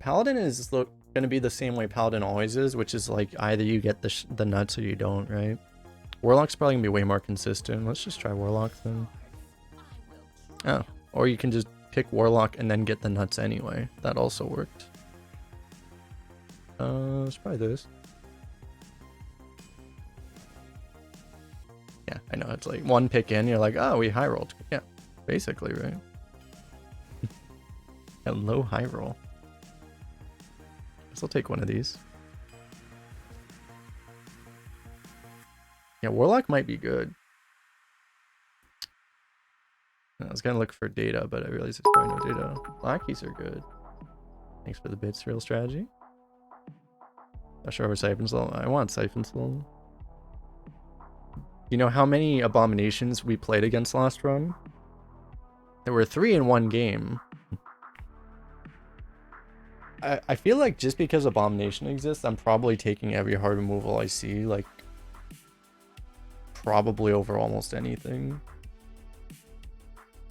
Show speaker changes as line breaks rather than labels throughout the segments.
Paladin is gonna be the same way Paladin always is, which is like either you get the nuts or you don't, right? Warlock's probably gonna be way more consistent. Let's just try Warlock then. Oh, or you can just pick Warlock and then get the nuts anyway. That also worked. Let's try this. Yeah, I know, it's like one pick in, you're like, oh, we high rolled. Yeah, basically, right? A low high roll. Guess I'll take one of these. Yeah, Warlock might be good. I was gonna look for data, but I realized there's probably no data. Lackeys are good. Thanks for the bits, real strategy. Not sure over Siphon Soul. I want Siphon Soul. You know how many Abominations we played against last run? There were 3 in one game. I feel like just because Abomination exists, I'm probably taking every hard removal I see, like, probably over almost anything.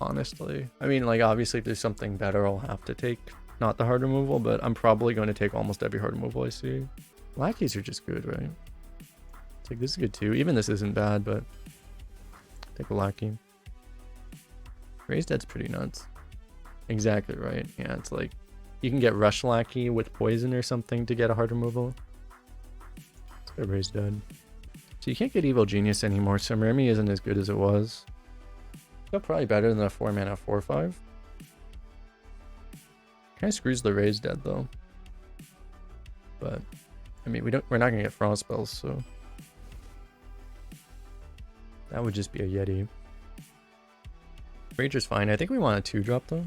Honestly. I mean, like, obviously if there's something better, I'll have to take not the hard removal, but I'm probably going to take almost every hard removal I see. Lackeys are just good, right? It's like, this is good too. Even this isn't bad, but take a Lackey. Raised Dead's pretty nuts. Exactly right. Yeah, it's like you can get Rush Lackey with poison or something to get a hard removal. Let's get Raised Dead. So you can't get Evil Genius anymore, so Remy isn't as good as it was. Still probably better than a 4 mana 4/5. Kind of screws the Raised Dead though. But I mean, we're not gonna get Frost spells, so that would just be a Yeti. Rager's fine. I think we want a 2-drop though.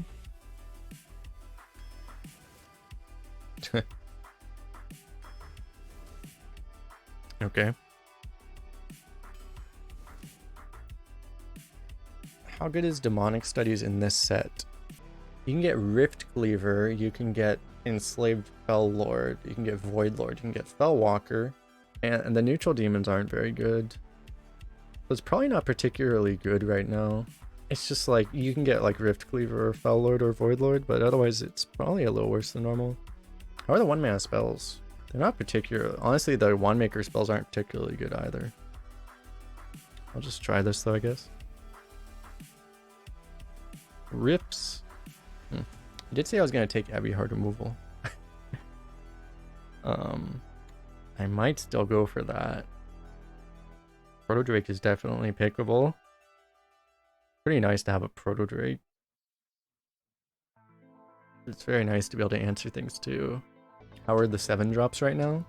Okay. How good is Demonic Studies in this set? You can get Rift Cleaver, you can get Enslaved Fell Lord, you can get Void Lord, you can get Fell Walker, and the neutral demons aren't very good. So it's probably not particularly good right now. It's just like, you can get like Rift Cleaver or Fell Lord or Void Lord, but otherwise it's probably a little worse than normal. How are the 1-mana spells? They're not particular. Honestly, the 1-maker spells aren't particularly good either. I'll just try this though, I guess. Rips. I did say I was going to take every hard removal. I might still go for that. Proto Drake is definitely pickable. Pretty nice to have a Proto Drake. It's very nice to be able to answer things too. How are the 7-drops right now?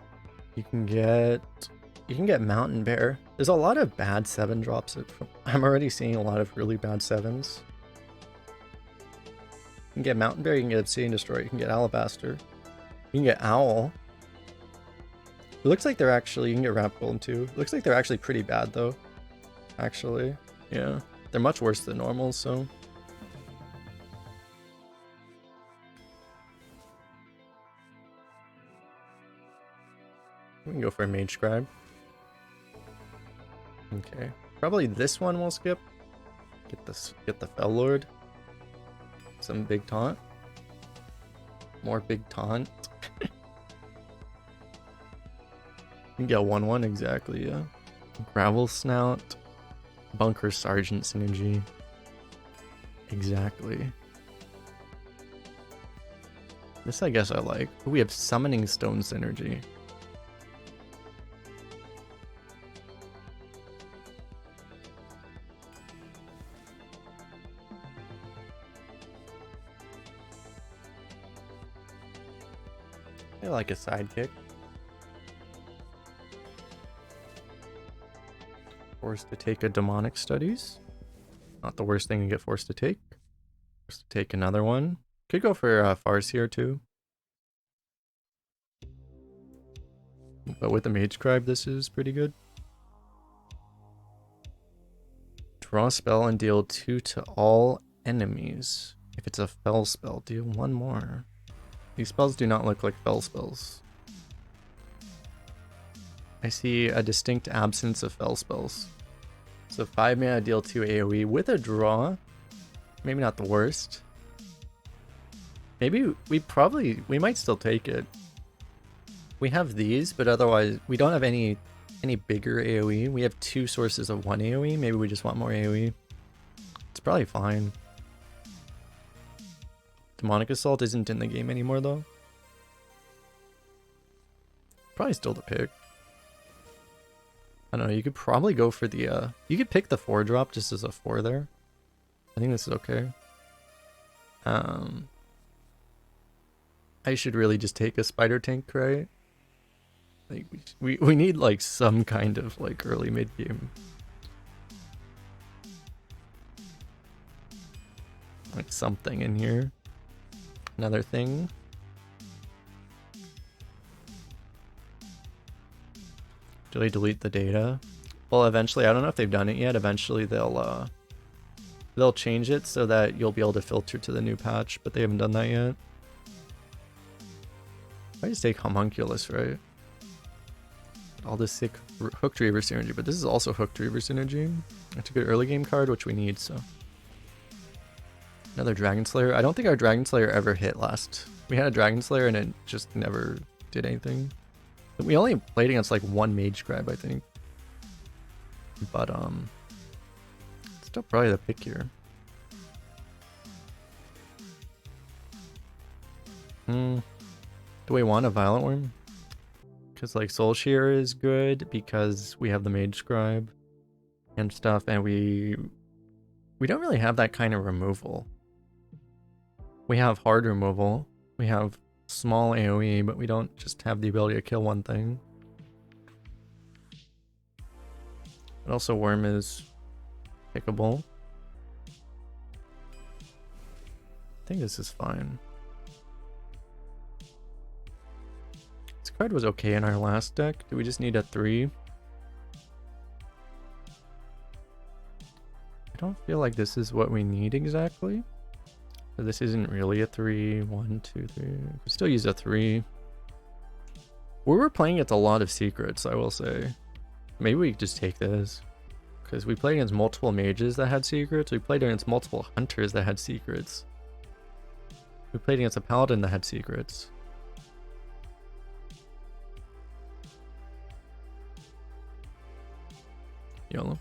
You can get Mountain Bear. There's a lot of bad 7-drops. I'm already seeing a lot of really bad 7s. You can get Mountain Bear, you can get Obsidian Destroyer, you can get Alabaster. You can get Owl. It looks like they're actually, you can get Wrap Golem too. It looks like they're actually pretty bad though. Actually, yeah. They're much worse than normal, so. We can go for a Mage Scribe. Okay. Probably this one we'll skip. Get the Fell Lord. Some big taunt. More big taunt. You can get 1/1 exactly, yeah. Gravel Snout. Bunker Sergeant synergy. Exactly. This I guess I like. Ooh, we have Summoning Stone synergy. I like a sidekick. Forced to take a Demonic Studies. Not the worst thing to get forced to take. Forced to take another one. Could go for Farce here too. But with the Mage Scribe, this is pretty good. Draw a spell and deal 2 to all enemies. If it's a Fell spell, deal 1 more. These spells do not look like Fell spells. I see a distinct absence of Fell spells. So 5 mana, deal 2 AoE with a draw. Maybe not the worst. Maybe we might still take it. We have these, but otherwise we don't have any bigger AoE. We have 2 sources of 1 AoE. Maybe we just want more AoE. It's probably fine. Demonic Assault isn't in the game anymore though. Probably still the pick. I don't know, you could probably go for the you could pick the 4 drop just as a 4 there. I think this is okay. I should really just take a spider tank, right? Like we need like some kind of like early mid game. Like something in here. Another thing. Do they delete the data? Well, eventually, I don't know if they've done it yet. Eventually they'll change it so that you'll be able to filter to the new patch, but they haven't done that yet. I just take Homunculus, right? All this sick Hooked Reaver synergy, but this is also Hooked Reaver synergy. It's a good early game card, which we need, so. Another Dragon Slayer. I don't think our Dragon Slayer ever hit last. We had a Dragon Slayer and it just never did anything. We only played against like 1 Mage Scribe, I think. But, still probably the pick here. Do we want a Violent Worm? Because like Soul Shear is good because we have the Mage Scribe and stuff, and we don't really have that kind of removal. We have hard removal, we have small AoE, but we don't just have the ability to kill one thing. But also Worm is pickable. I think this is fine. This card was okay in our last deck. Do we just need a 3? I don't feel like this is what we need exactly. So this isn't really a 3. 1, 2, 3. We could still use a 3. We were playing against a lot of secrets, I will say. Maybe we could just take this. Because we played against multiple mages that had secrets. We played against multiple hunters that had secrets. We played against a paladin that had secrets. YOLO.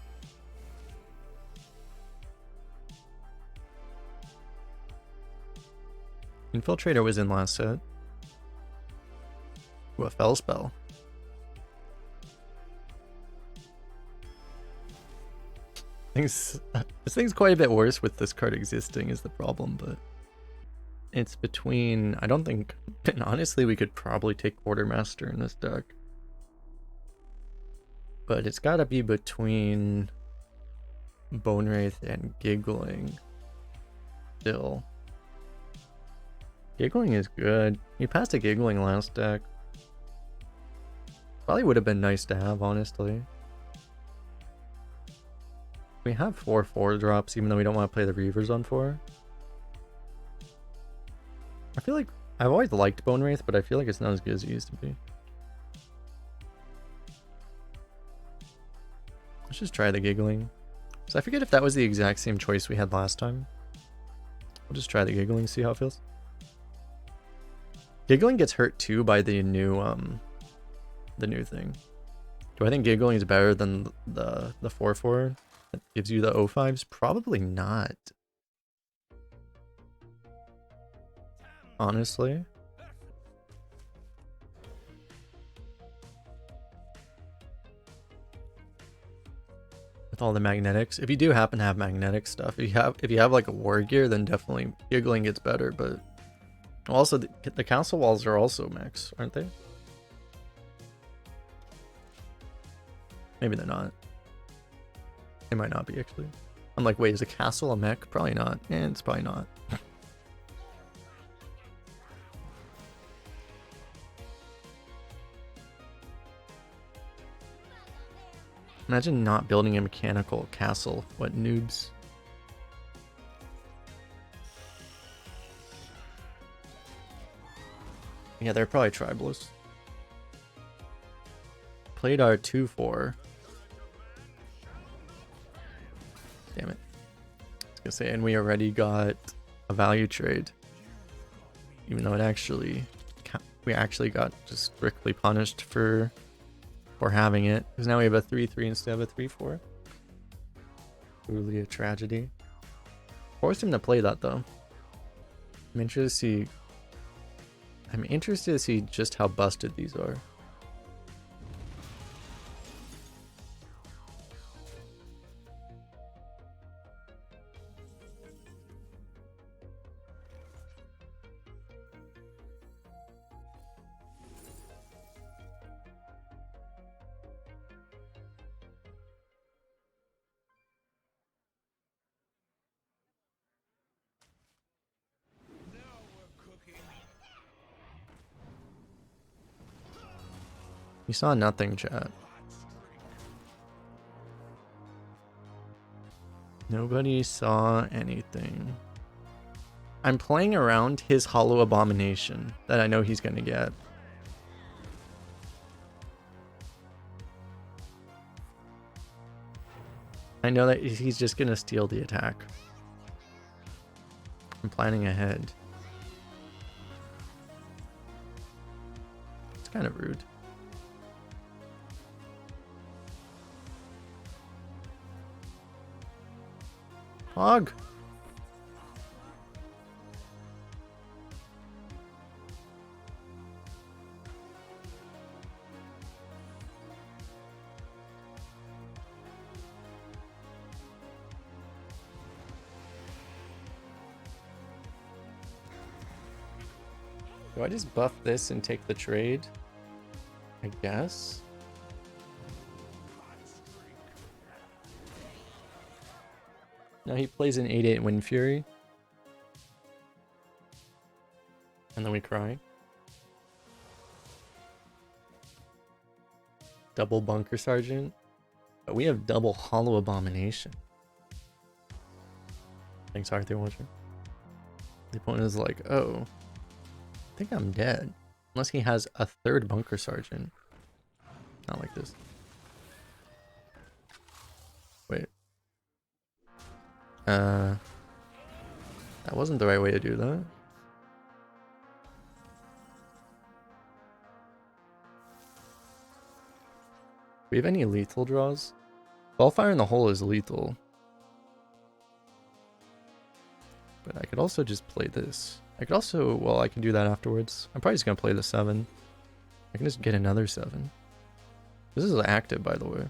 Infiltrator was in last set. Ooh, a Fell Spell. This thing's quite a bit worse with this card existing is the problem, but it's between, I don't think, and honestly we could probably take Quartermaster in this deck. But it's gotta be between Bone Wraith and Giggling. Still. Giggling is good. You passed a Giggling last deck. Probably would have been nice to have, honestly. We have 4 drops, even though we don't want to play the Reavers on 4. I feel like I've always liked Bone Wraith, but I feel like it's not as good as it used to be. Let's just try the Giggling. So I forget if that was the exact same choice we had last time. We'll just try the Giggling, see how it feels. Giggling gets hurt too by the new thing. Do I think Giggling is better than the 4/4 that gives you the O5s? Probably not. Honestly. With all the magnetics. If you do happen to have magnetic stuff, if you have like a war gear, then definitely Giggling gets better, but also the council walls are also max, aren't they? Maybe they're not. They might not be actually. I'm like, wait, is a castle a mech? Probably not. And it's probably not. Imagine not building a mechanical castle. What noobs. Yeah, they're probably tribalists. Played our 2/4. Damn it. I was gonna say, and we already got a value trade. even though we actually got just strictly punished for having it, because now we have a 3-3 instead of a 3-4. Truly a tragedy. Forced him to play that though. I'm interested to see just how busted these are. You saw nothing, chat. Nobody saw anything. I'm playing around his hollow abomination that I know he's gonna get. I know that he's just gonna steal the attack. I'm planning ahead. It's kind of rude. Hog. Do I just buff this and take the trade? I guess. Now he plays an 8-8 Wind Fury. And then we cry. Double Bunker Sergeant. But we have double Hollow Abomination. Thanks, Arthur Watcher. The opponent is like, oh, I think I'm dead. Unless he has a third Bunker Sergeant. Not like this. Wait. That wasn't the right way to do that. Do we have any lethal draws? Ballfire in the hole is lethal. But I could also just play this. I could also, well, I can do that afterwards. I'm probably just going to play the 7. I can just get another 7. This is active, by the way.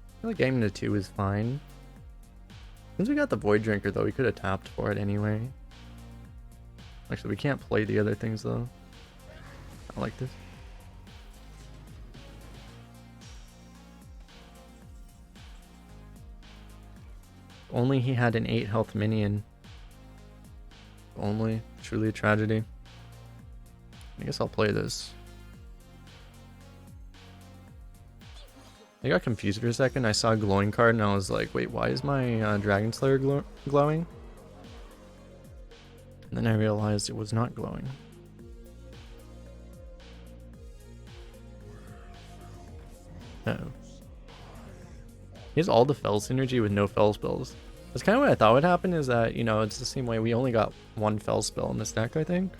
I feel like getting to 2 is fine. Since we got the Void Drinker, though, we could have tapped for it anyway. Actually, we can't play the other things, though. I like this. Only he had an 8 health minion. Only. Truly a tragedy. I guess I'll play this. I got confused for a second. I saw a glowing card and I was like, wait, why is my Dragon Slayer glowing? And then I realized it was not glowing. Uh-oh. He has all the Fel synergy with no Fel spells. That's kind of what I thought would happen, is that, you know, it's the same way. We only got one Fel spell in this deck, I think.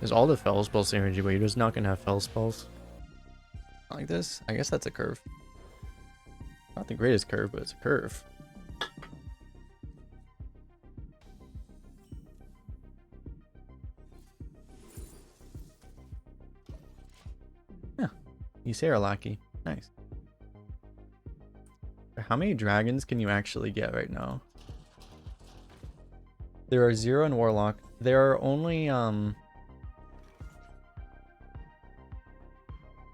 There's all the Fel spell synergy, but you're just not going to have Fel spells. Like this? I guess that's a curve. Not the greatest curve, but it's a curve. Yeah. You say Lackey. Nice. How many dragons can you actually get right now? There are 0 in Warlock. There are only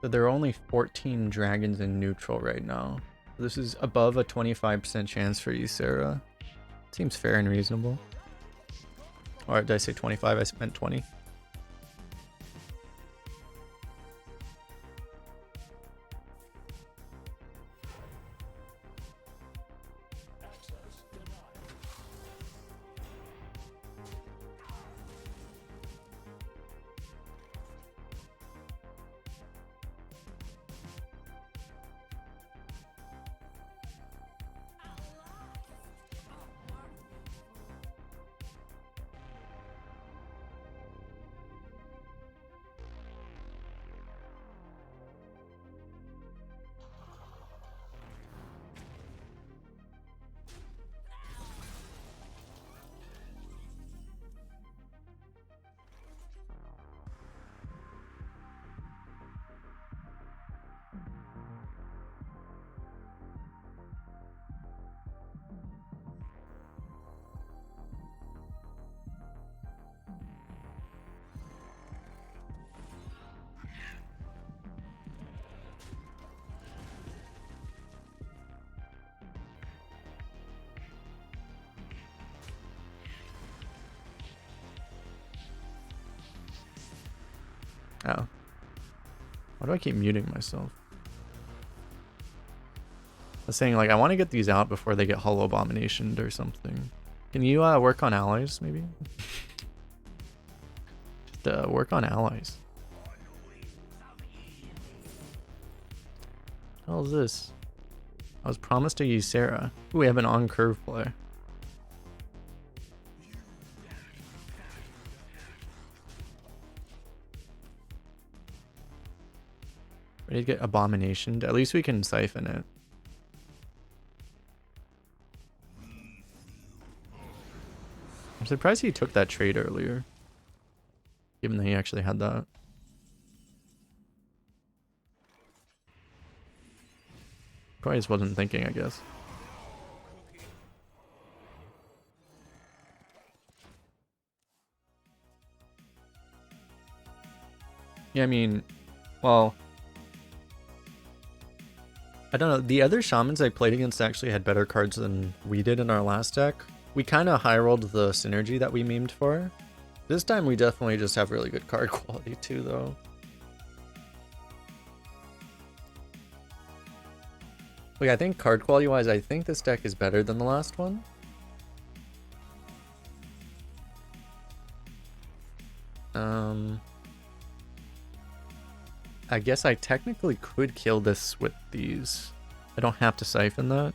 so there are only 14 dragons in neutral right now. This is above a 25% chance for you, Sarah. Seems fair and reasonable. Or did I say 25? I meant 20. Oh. Why do I keep muting myself? I was saying, like, I want to get these out before they get hollow abominationed or something. Can you work on allies, maybe? Just work on allies. What the hell is this? I was promised to use Sarah. Ooh, we have an on-curve play. Ready to get Abomination. At least we can siphon it. I'm surprised he took that trade earlier. Given that he actually had that. Probably just wasn't thinking, I guess. Yeah, I mean, well, I don't know. The other shamans I played against actually had better cards than we did in our last deck. We kind of high rolled the synergy that we memed for. This time we definitely just have really good card quality too, though. Like, I think card quality wise, I think this deck is better than the last one. I guess I technically could kill this with these. I don't have to siphon that.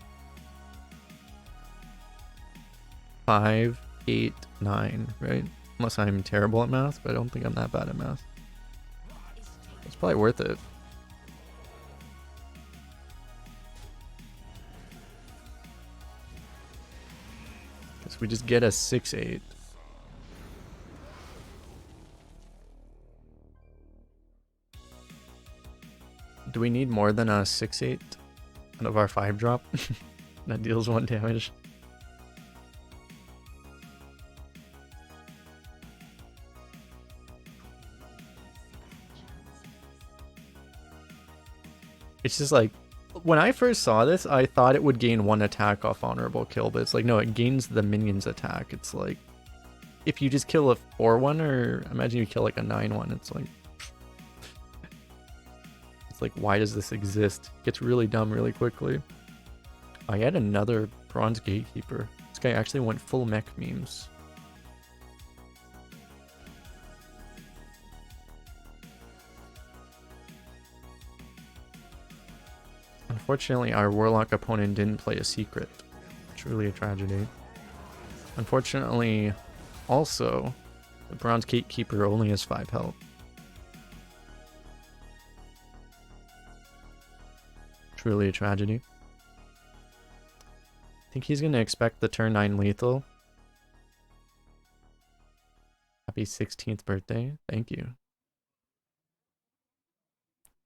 5, 8, 9, right? Unless I'm terrible at math, but I don't think I'm that bad at math. It's probably worth it. Because we just get a 6-8. Do we need more than a 6-8 out of our 5 drop? That deals 1 damage. It's just like, when I first saw this, I thought it would gain 1 attack off honorable kill, but it's like, no, it gains the minion's attack. It's like, if you just kill a 4-1, or imagine you kill like a 9-1, it's like, why does this exist? It gets really dumb really quickly. I had another bronze gatekeeper. This guy actually went full mech memes. Unfortunately, our warlock opponent didn't play a secret. Truly a tragedy. Unfortunately, also, the bronze gatekeeper only has 5 health. Truly a tragedy. I think he's going to expect the turn 9 lethal. Happy 16th birthday. Thank you.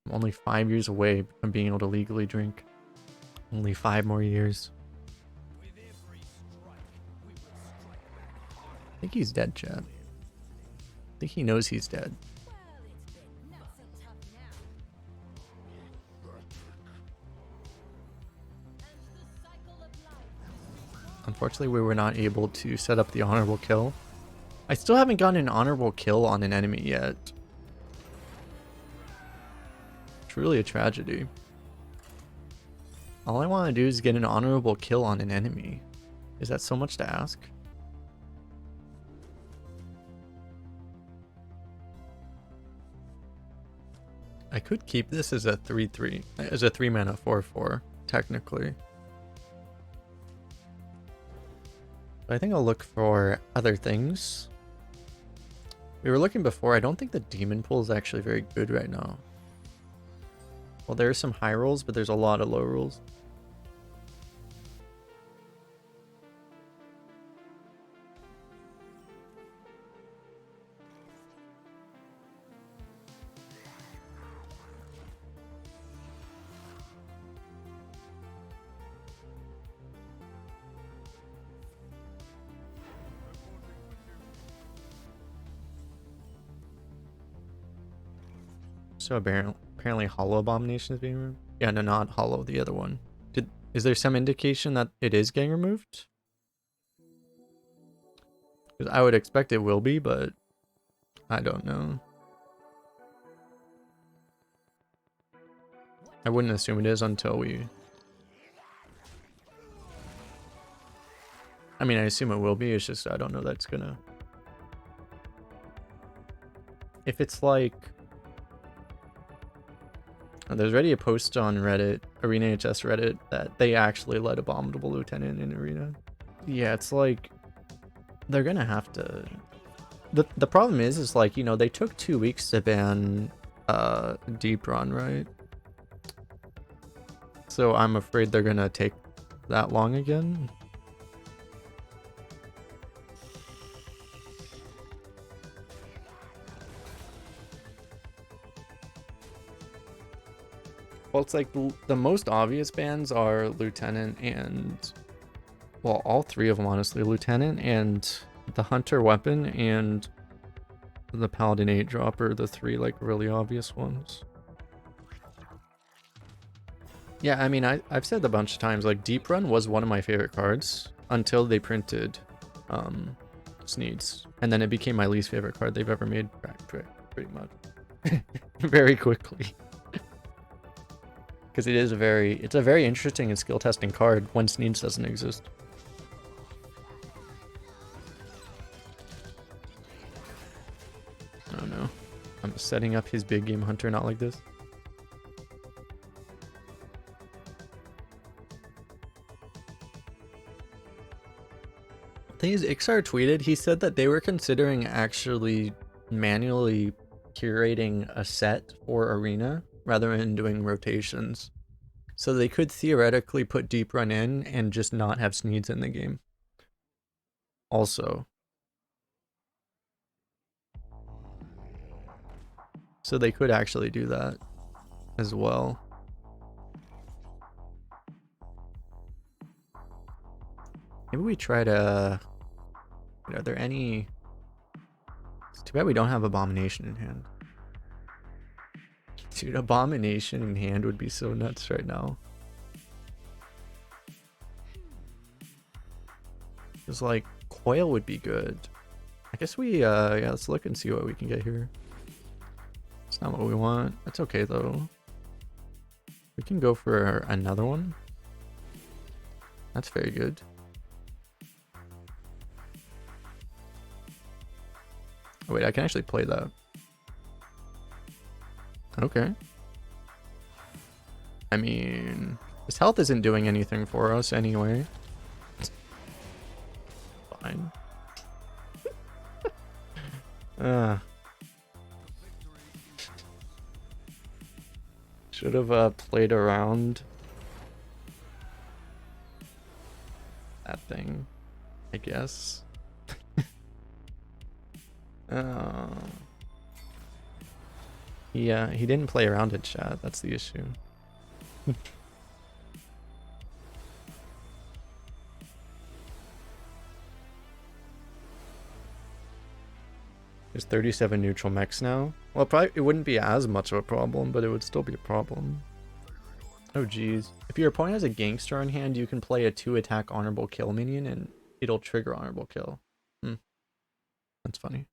I'm only 5 years away from being able to legally drink. Only 5 more years. I think he's dead, Chad. I think he knows he's dead. Unfortunately, we were not able to set up the honorable kill. I still haven't gotten an honorable kill on an enemy yet. Truly a tragedy. All I want to do is get an honorable kill on an enemy. Is that so much to ask? I could keep this as a 3-3, as a 3-mana 4-4, technically. But I think I'll look for other things. We were looking before. I don't think the demon pool is actually very good right now. Well, there are some high rolls, but there's a lot of low rolls. So apparently hollow abomination is being removed. Yeah, no, not hollow, the other one. Is there some indication that it is getting removed? Because I would expect it will be, but I don't know. I wouldn't assume it is until we... I mean, I assume it will be, it's just I don't know that's gonna... If it's like... Oh, there's already a post on Reddit, Arena HS Reddit, that they actually let Abominable Lieutenant in Arena. Yeah, it's like... They're gonna have to... The problem is like, you know, they took 2 weeks to ban Deep Run, right? So I'm afraid they're gonna take that long again. Well, it's like the most obvious bans are Lieutenant and... Well, all three of them, honestly. Lieutenant and the Hunter weapon and the Paladin 8-drop are the three, like, really obvious ones. Yeah, I mean, I've said a bunch of times, like, Deep Run was one of my favorite cards until they printed Sneeds. And then it became my least favorite card they've ever made, pretty much. Very quickly. Because it's a very interesting and skill testing card when Sneeds doesn't exist. Oh no. I'm setting up his big game Hunter not like this. The thing is, Ixar tweeted, he said that they were considering actually manually curating a set for Arena rather than doing rotations. So they could theoretically put Deep Run in and just not have Sneeds in the game. Also. So they could actually do that as well. Maybe we try to... Are there any... It's too bad we don't have Abomination in hand. Dude, Abomination in hand would be so nuts right now. It's like, Coil would be good. I guess we, yeah, let's look and see what we can get here. It's not what we want. That's okay, though. We can go for another one. That's very good. Oh, wait, I can actually play that. Okay. I mean, his health isn't doing anything for us anyway. Fine. Should have played around that thing, I guess. Yeah, he didn't play around it, chat. That's the issue. There's 37 neutral mechs now. Well, probably it wouldn't be as much of a problem, but it would still be a problem. Oh, geez. If your opponent has a gangster on hand, you can play a 2-attack honorable kill minion, and it'll trigger honorable kill. That's funny.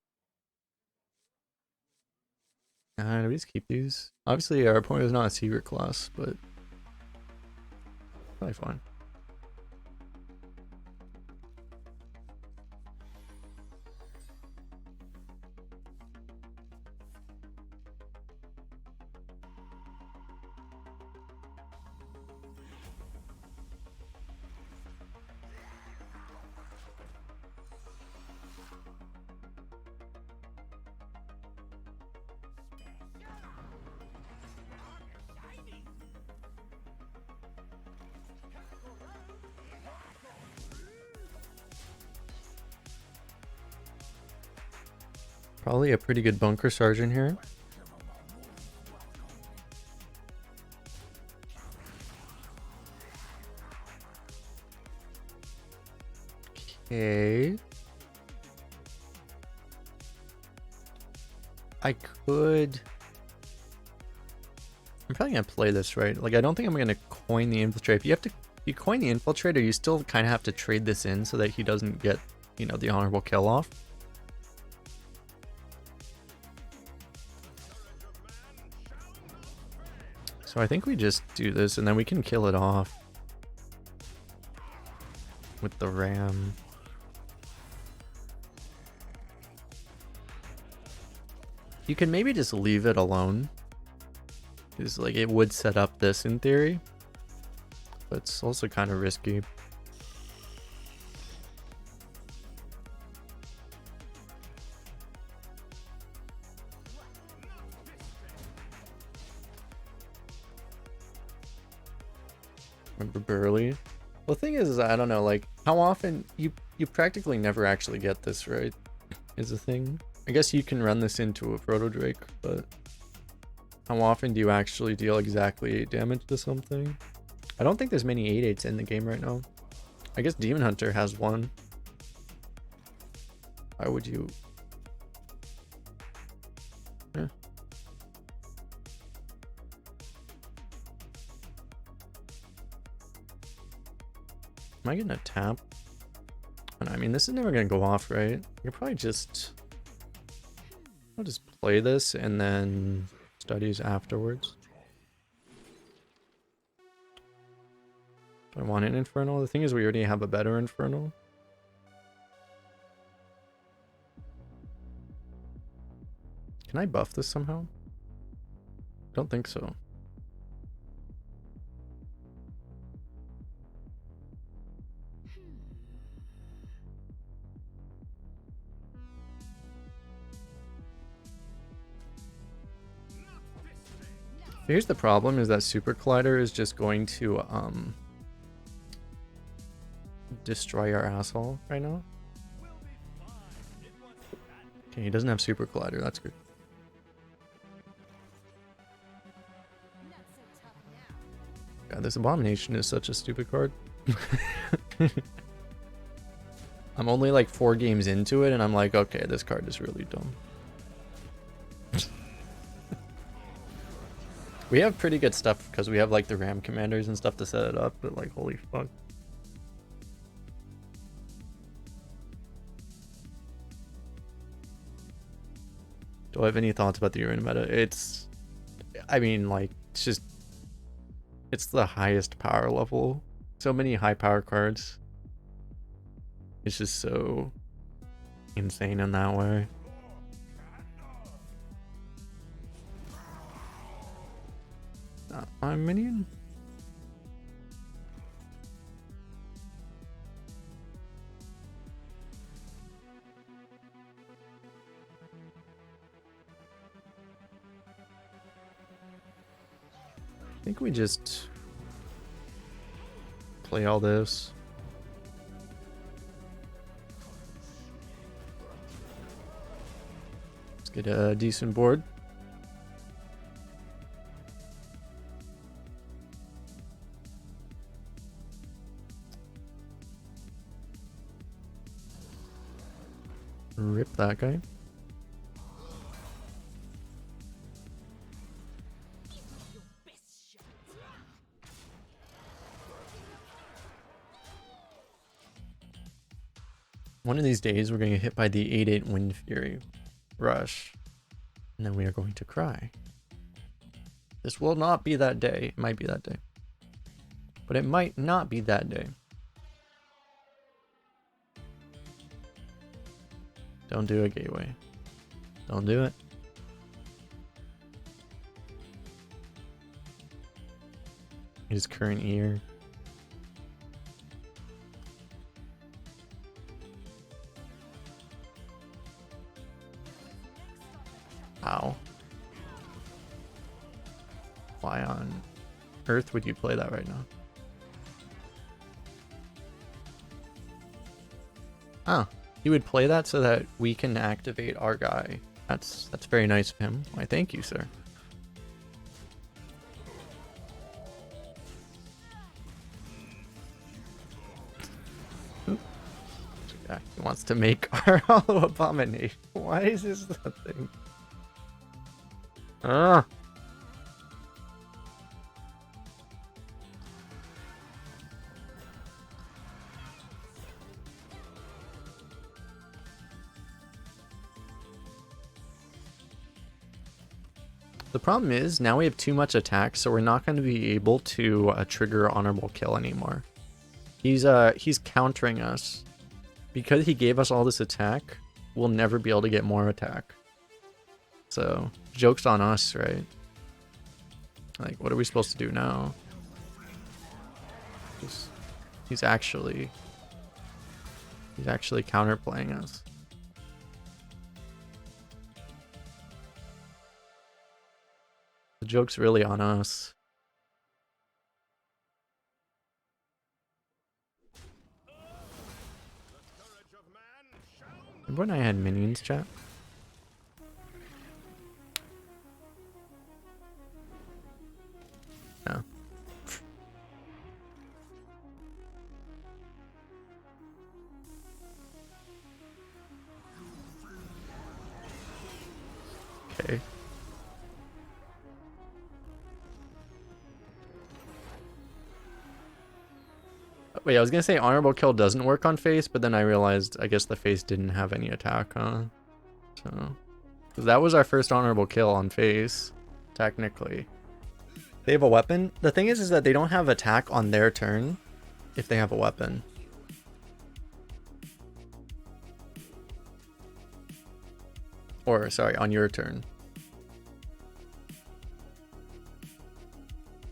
Do we just keep these? Obviously, our opponent is not a secret class, but probably fine. Probably a pretty good bunker sergeant here. Okay. I could... I'm probably gonna play this, right? Like, I don't think I'm gonna coin the infiltrator. If you coin the infiltrator, you still kind of have to trade this in so that he doesn't get, you know, the honorable kill off. So I think we just do this and then we can kill it off with the ram. You can maybe just leave it alone, because like it would set up this in theory, but it's also kind of risky. Remember Burley? Well, the thing is I don't know, like how often you practically never actually get this right is the thing. I guess you can run this into a Proto Drake, but how often do you actually deal exactly 8 damage to something? I don't think there's many 8/8s in the game right now. I guess Demon Hunter has one. Why would you? Yeah. Am I getting a tap? I mean, this is never gonna go off, right? You're probably just... I'll just play this and then studies afterwards. Do I want an Infernal? The thing is, we already have a better Infernal. Can I buff this somehow? Don't think so. Here's the problem, is that Super Collider is just going to destroy our asshole right now. Okay, he doesn't have Super Collider, that's good. God, this Abomination is such a stupid card. I'm only like 4 games into it and I'm like, okay, this card is really dumb. We have pretty good stuff because we have like the Ram commanders and stuff to set it up, but like, holy fuck. Do I have any thoughts about the arena meta? It's, I mean, like, it's just, it's the highest power level. So many high power cards. It's just so insane in that way. Not my minion. I think we just play all this. Let's get a decent board. Rip that guy. One of these days we're going to get hit by the 8/8 Wind Fury Rush, and then we are going to cry. This will not be that day. It might be that day, but it might not be that day. Don't do a gateway. Don't do it. His current ear. Ow. Why on earth would you play that right now? Oh, he would play that so that we can activate our guy. That's very nice of him. Why, thank you, sir. Yeah, he wants to make our hollow abomination. Why is this the thing? Ah. The problem is now we have too much attack, so we're not going to be able to trigger honorable kill anymore. He's countering us. Because he gave us all this attack, we'll never be able to get more attack. So, joke's on us, right? Like, what are we supposed to do now? He's actually counterplaying us. The joke's really on us. Remember when I had minions, chat? No. Okay. Wait, I was gonna say honorable kill doesn't work on face, but then I realized I guess the face didn't have any attack, huh? So, 'cause that was our first honorable kill on face, technically. They have a weapon. The thing is that they don't have attack on their turn if they have a weapon. Or, sorry, on your turn.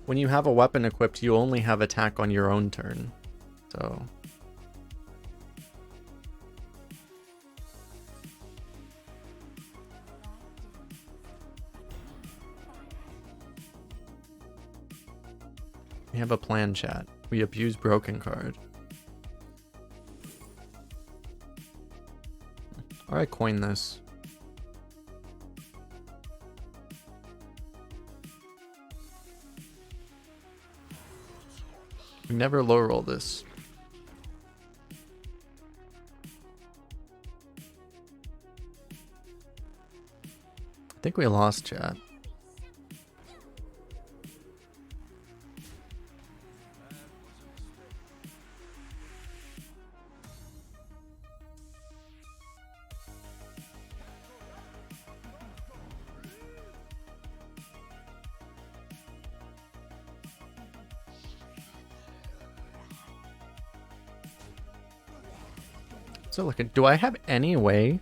When you have a weapon equipped, you only have attack on your own turn. So... we have a plan, chat. We abuse broken card. Alright, coin this. We never low roll this. I think we lost, chat. So look, do I have any way?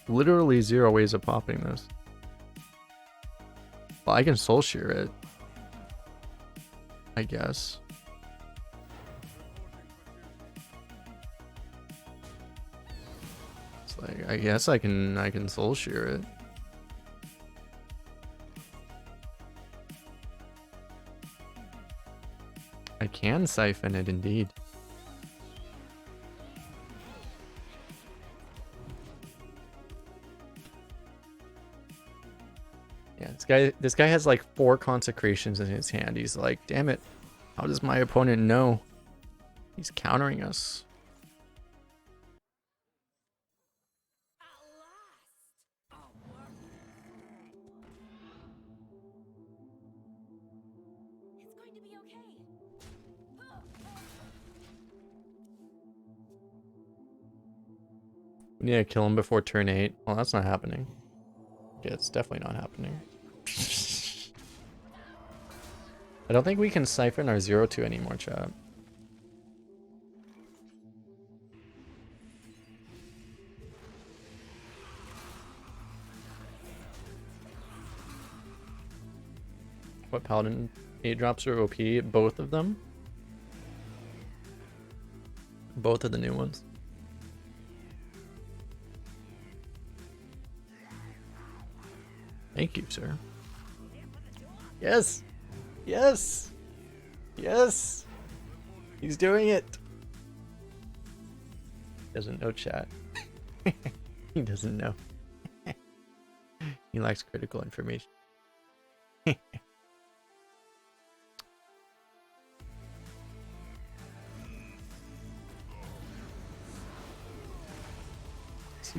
Literally 0 ways of popping this. Well, I can soul shear it, I guess. It's like, I guess I can soul shear it. I can siphon it indeed. This guy has like 4 consecrations in his hand. He's like, damn it. How does my opponent know? He's countering us.
It's going to be okay.
We need to kill him before turn 8. Well, that's not happening. Yeah, it's definitely not happening. I don't think we can siphon our 0-2 anymore, chat. What paladin 8 drops are OP? Both of them? Both of the new ones. Thank you, sir. Yes! Yes! Yes! He's doing it! Doesn't know chat. He doesn't know. He lacks critical information. Too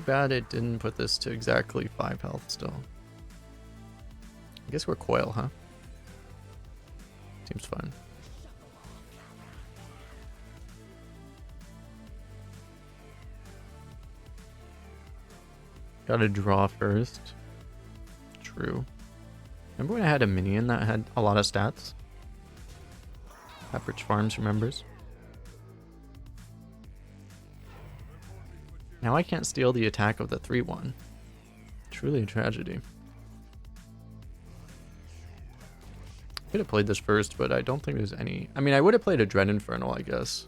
bad it didn't put this to exactly 5 health still. I guess we're coil, huh? Seems fun. Gotta draw first. True. Remember when I had a minion that had a lot of stats? Pepperidge Farms remembers. Now I can't steal the attack of the 3-1. Truly a tragedy. Could have played this first, but I don't think there's any... I mean, I would have played a Dread Infernal, I guess.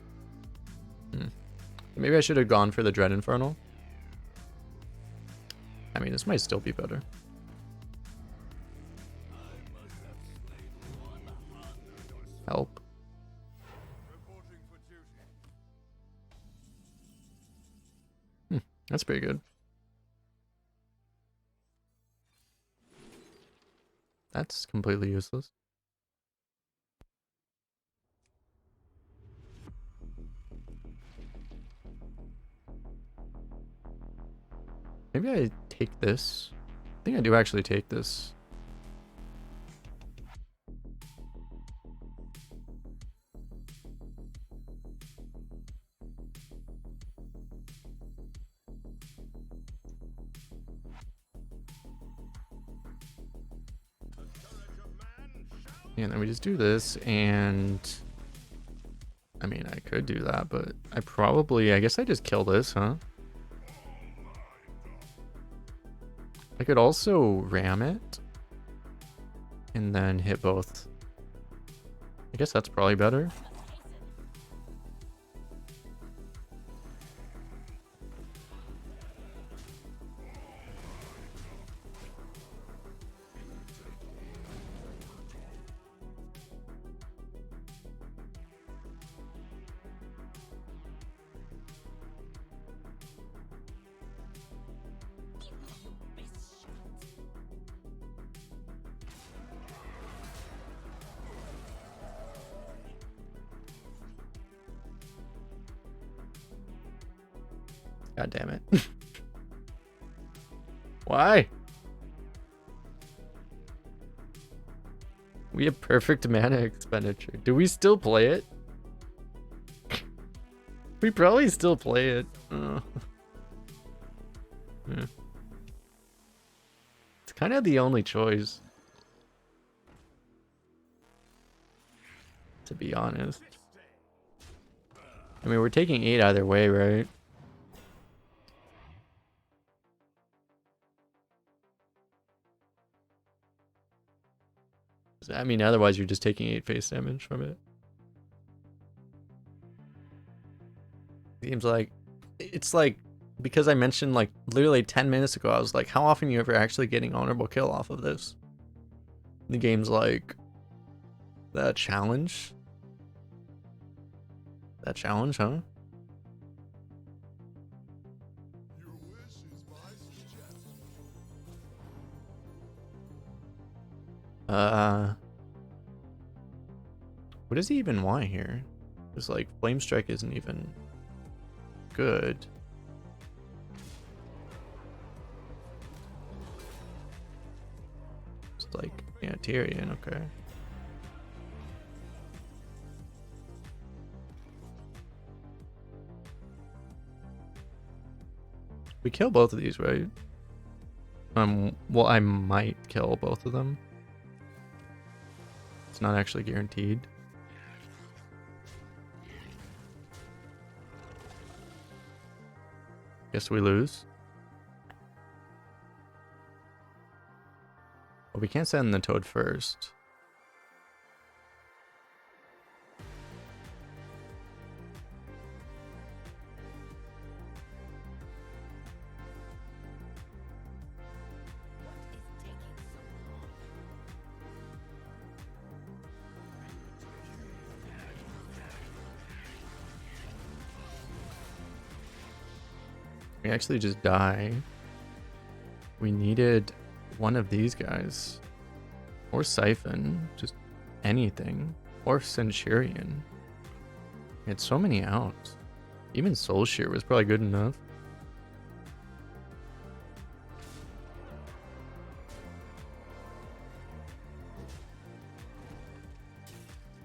Maybe I should have gone for the Dread Infernal. I mean, this might still be better. Help. That's pretty good. That's completely useless. Maybe I take this. I think I do actually take this. And then we just do this, and I mean, I could do that, but I guess I just kill this, huh? I could also ram it and then hit both. I guess that's probably better. God damn it. Why? We have perfect mana expenditure. Do we still play it? We probably still play it. Yeah. It's kind of the only choice, to be honest. I mean, we're taking 8 either way, right? I mean, otherwise you're just taking 8 face damage from it. Seems like... It's like... Because I mentioned, like, literally 10 minutes ago, I was like, how often are you ever actually getting honorable kill off of this? The game's like... That challenge? That challenge, huh? What does he even want here? Because, like, Flame Strike isn't even good. It's like, yeah, Tyrion, okay. We kill both of these, right? Well, I might kill both of them. It's not actually guaranteed. Guess we lose. Well, we can't send the Toad first. We actually just die. We needed one of these guys. Or Siphon. Just anything. Or Centurion. We had so many outs. Even Soul Shear was probably good enough.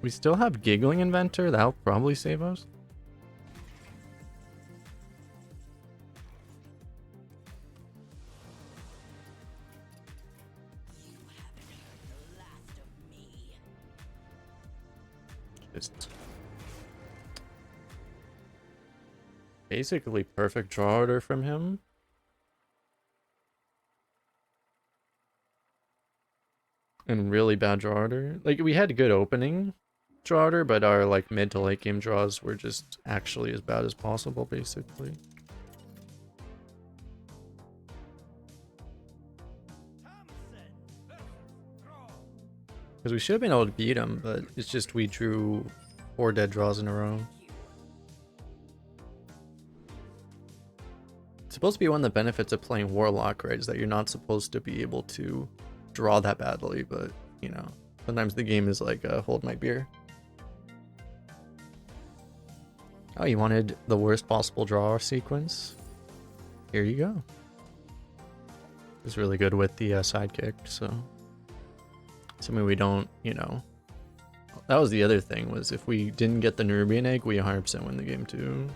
We still have Giggling Inventor. That'll probably save us. Just basically perfect draw order from him. And really bad draw order. Like, we had a good opening draw order, but our like mid to late game draws were just actually as bad as possible, basically. Because we should have been able to beat him, but it's just we drew 4 dead draws in a row. It's supposed to be one of the benefits of playing Warlock, right? Is that you're not supposed to be able to draw that badly, but, you know, sometimes the game is like, hold my beer. Oh, you wanted the worst possible draw sequence? Here you go. It's really good with the sidekick, so... Something we don't, you know... That was the other thing, was if we didn't get the Nerubian egg, we 100% win the game too.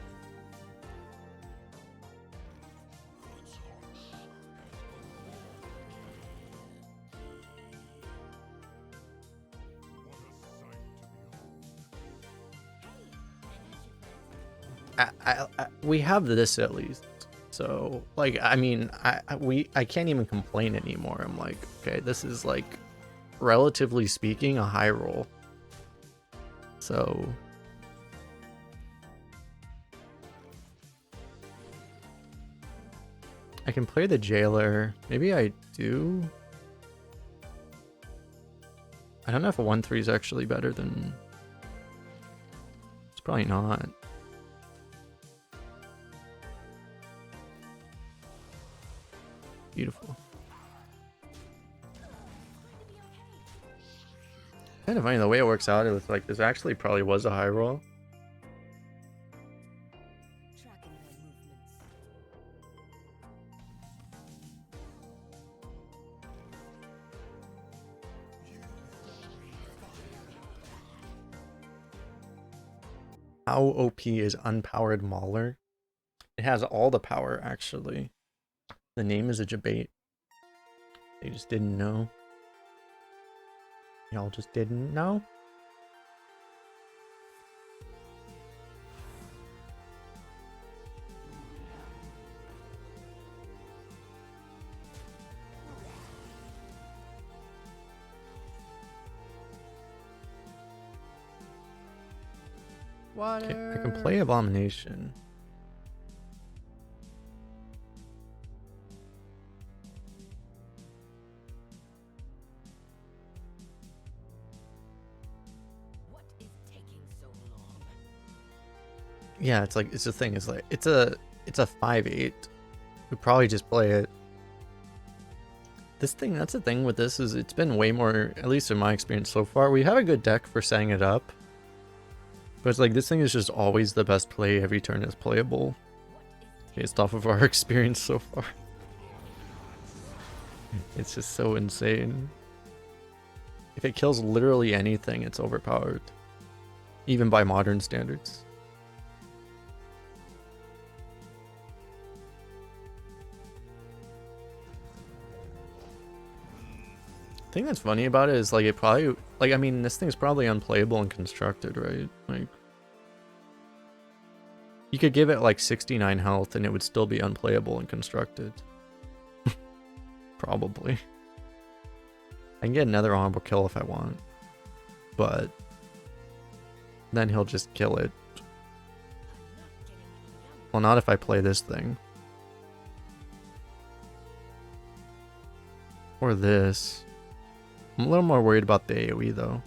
We have this at least, so like, I mean, I can't even complain anymore. I'm like, okay, this is like, relatively speaking, a high roll. So I can play the jailer. Maybe I do. I don't know if a 1/3 is actually better than. It's probably not. Beautiful. Kind of funny the way it works out. It was like this actually probably was a high roll. How OP is unpowered Mauler? It has all the power actually. The name is a debate. They just didn't know. Y'all just didn't know? Water. Okay, I can play Abomination. Yeah, it's like, it's the thing, it's like, it's a 5/8. We probably just play it. This thing, that's the thing with this, is it's been way more, at least in my experience so far, we have a good deck for setting it up. But it's like, this thing is just always the best play every turn is playable. Based off of our experience so far. It's just so insane. If it kills literally anything, it's overpowered. Even by modern standards. The thing that's funny about it is like it probably, like, I mean, this thing's probably unplayable and constructed, right? Like, you could give it like 69 health and it would still be unplayable and constructed. Probably. I can get another honorable kill if I want, but then he'll just kill it. Well, not if I play this thing. Or this. I'm a little more worried about the AoE though.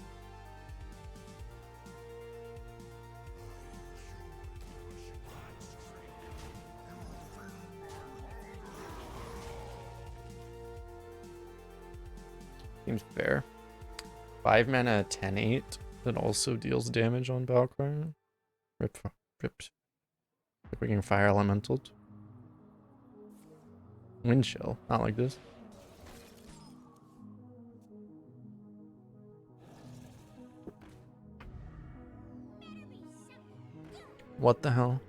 Seems fair. 5 mana 10/8 that also deals damage on Battlecry. Ripped. Like we can fire elemental. Wind chill, not like this. What the hell?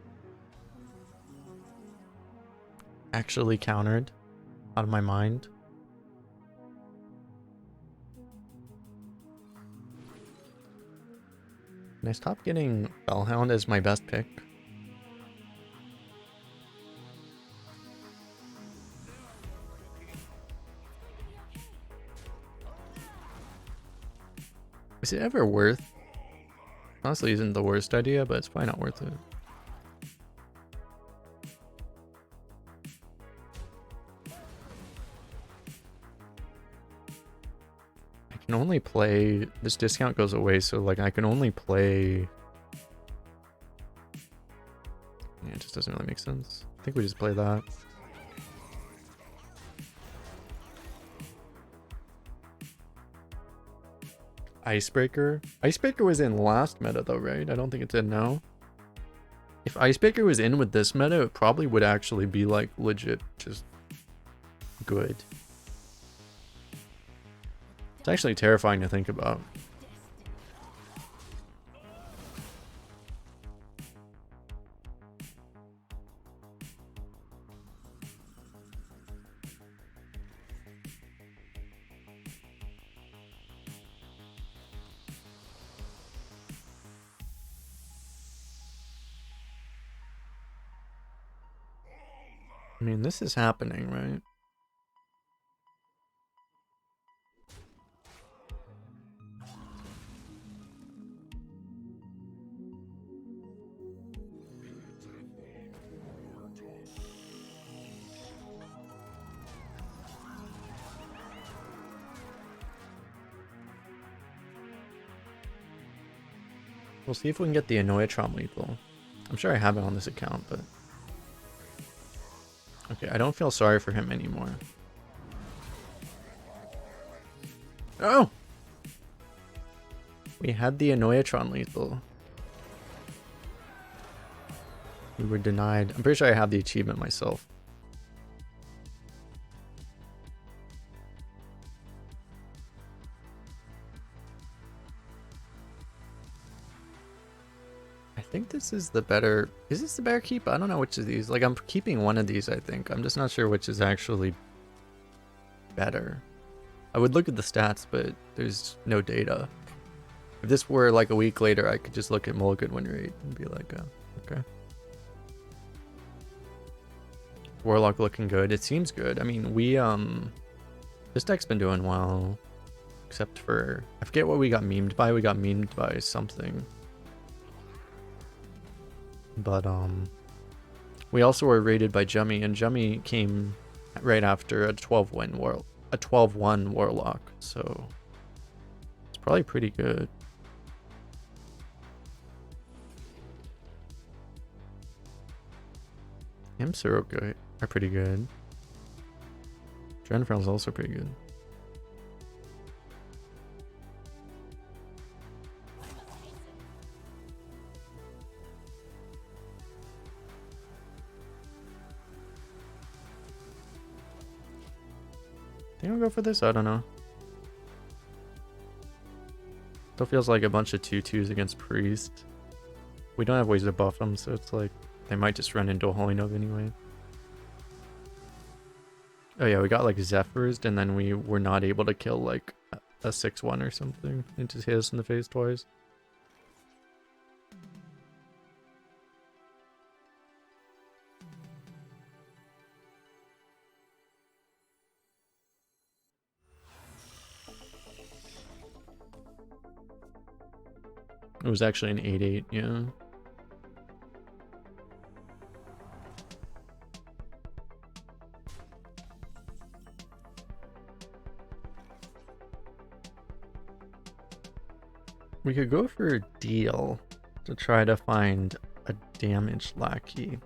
Actually countered. Out of my mind. Can I stop getting Bellhound as my best pick? Is it ever worth? Honestly, isn't the worst idea, but it's probably not worth it. I can only play... This discount goes away, so like I can only play... Yeah, it just doesn't really make sense. I think we just play that. Icebreaker? Icebreaker was in last meta though, right? I don't think it's in now. If Icebreaker was in with this meta, it probably would actually be like legit just good. It's actually terrifying to think about. I mean, this is happening, right? We'll see if we can get the Annoyatron lethal. I'm sure I have it on this account, but... Okay, I don't feel sorry for him anymore. Oh! We had the Annoyatron lethal. We were denied. I'm pretty sure I have the achievement myself. I think this is the better... Is this the better keep? I don't know which of these. Like, I'm keeping one of these, I think. I'm just not sure which is actually better. I would look at the stats, but there's no data. If this were like a week later, I could just look at mulligan win rate and be like, okay. Warlock looking good. It seems good. I mean, this deck's been doing well. Except for... I forget what we got memed by. We got memed by something. But, we also were rated by Jummy, and Jummy came right after a 12-1 Warlock, so it's probably pretty good. Imps are okay, are pretty good. Drenfell's also pretty good. Think I'll go for this? I don't know. Still feels like a bunch of 2/2s against Priest. We don't have ways to buff them, so it's like they might just run into a Holy Nova anyway. Oh yeah, we got like Zephyrs, and then we were not able to kill like a 6/1 or something. It just hit us in the face twice. It was actually an 8/8, yeah. We could go for a deal to try to find a damaged Lackey.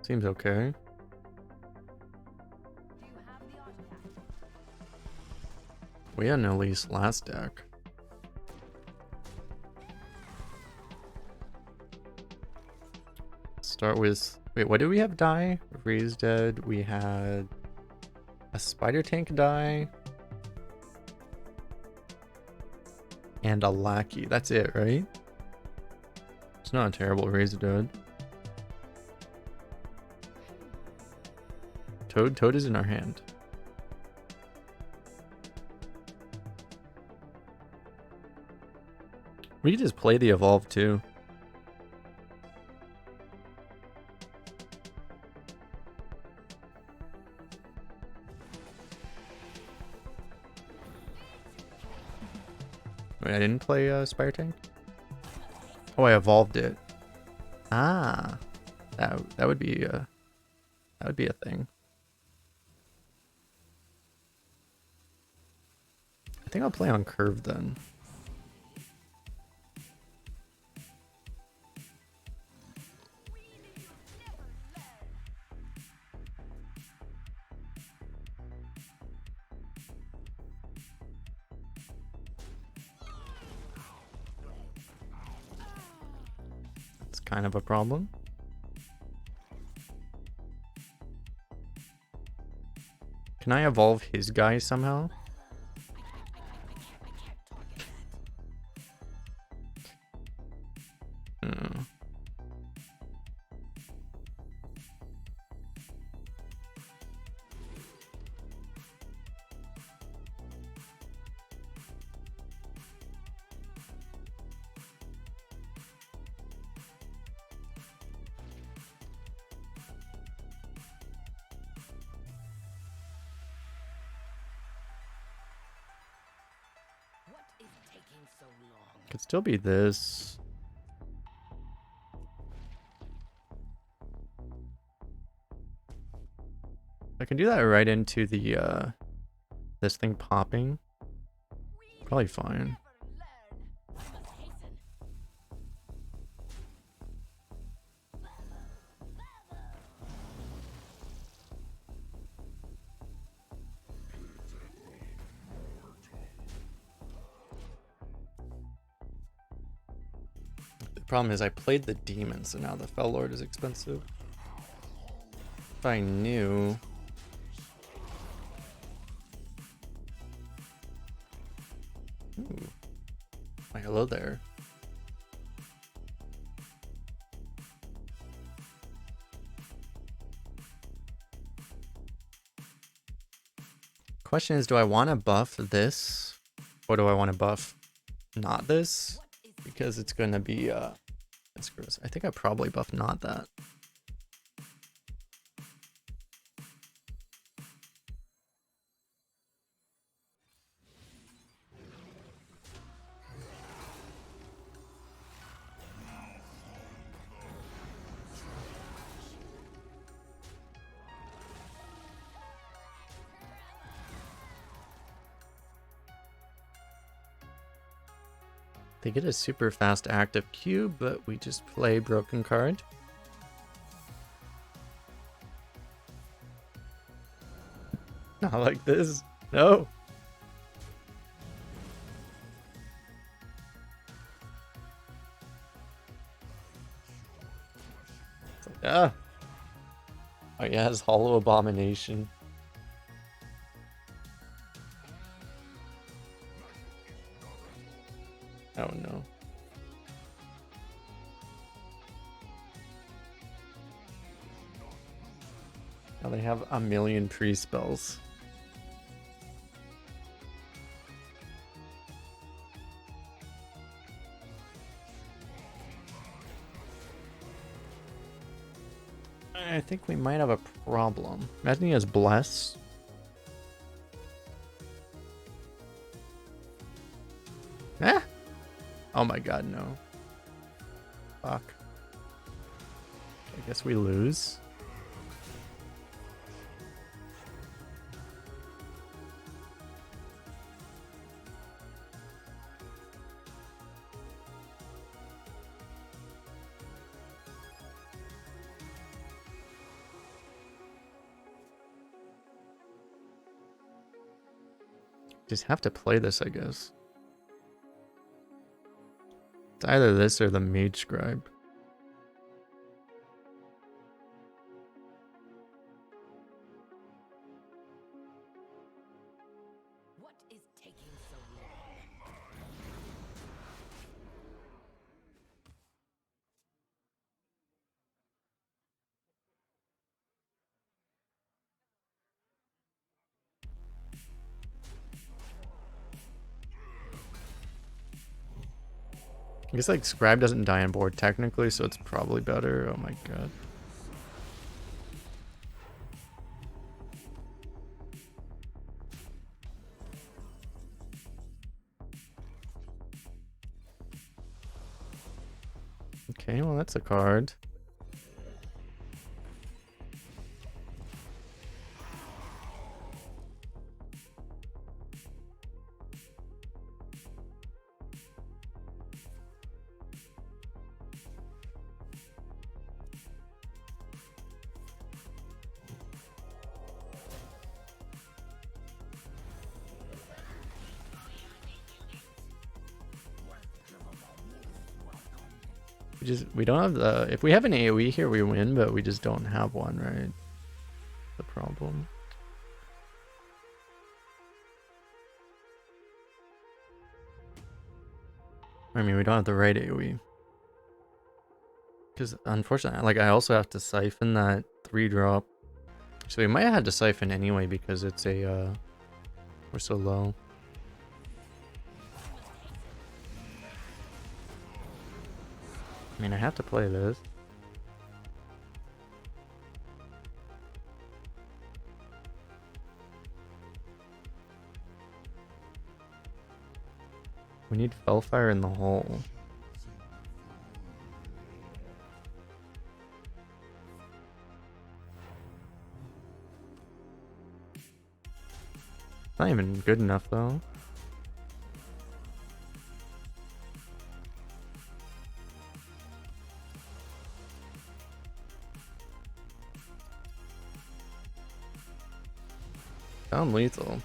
Seems okay. We had no lease last deck. Start with... Wait, what do we have die? Raise Dead. We had a Spider Tank die. And a Lackey. That's it, right? It's not a terrible Raise Dead. Toad is in our hand. We could just play the Evolve too. Wait, I didn't play Spire Tank? Oh, I evolved it. Ah, that would be a thing. I think I'll play on curve then. It's kind of a problem. Can I evolve his guy somehow? Could still be this. I can do that right into the this thing popping. Probably fine. The problem is I played the demon, so now the Fell Lord is expensive. If I knew... Ooh. Why, hello there. Question is, do I want to buff this? Or do I want to buff not this? Because it's going to be, it's gross. I think I probably buff not that. They get a super fast active cube, but we just play broken card. Not like this. No. Yeah. Oh yeah, it's Hollow Abomination. Oh no. Now they have a million pre-spells. I think we might have a problem. Imagine he has Bless. Ah! Oh my god, no. Fuck. I guess we lose. Just have to play this, I guess. It's either this or the Mage Scribe.
What is taking so long?
I guess like Scribe doesn't die on board technically, so it's probably better. Oh my god. Okay, well that's a card. We don't have the, if we have an AoE here we win, but we just don't have one, right? The problem. I mean, we don't have the right AoE. Because unfortunately, like I also have to siphon that 3-drop. So we might have had to siphon anyway because it's a, we're so low. I mean, I have to play this. We need Fellfire in the hole. Not even good enough though. Sound lethal.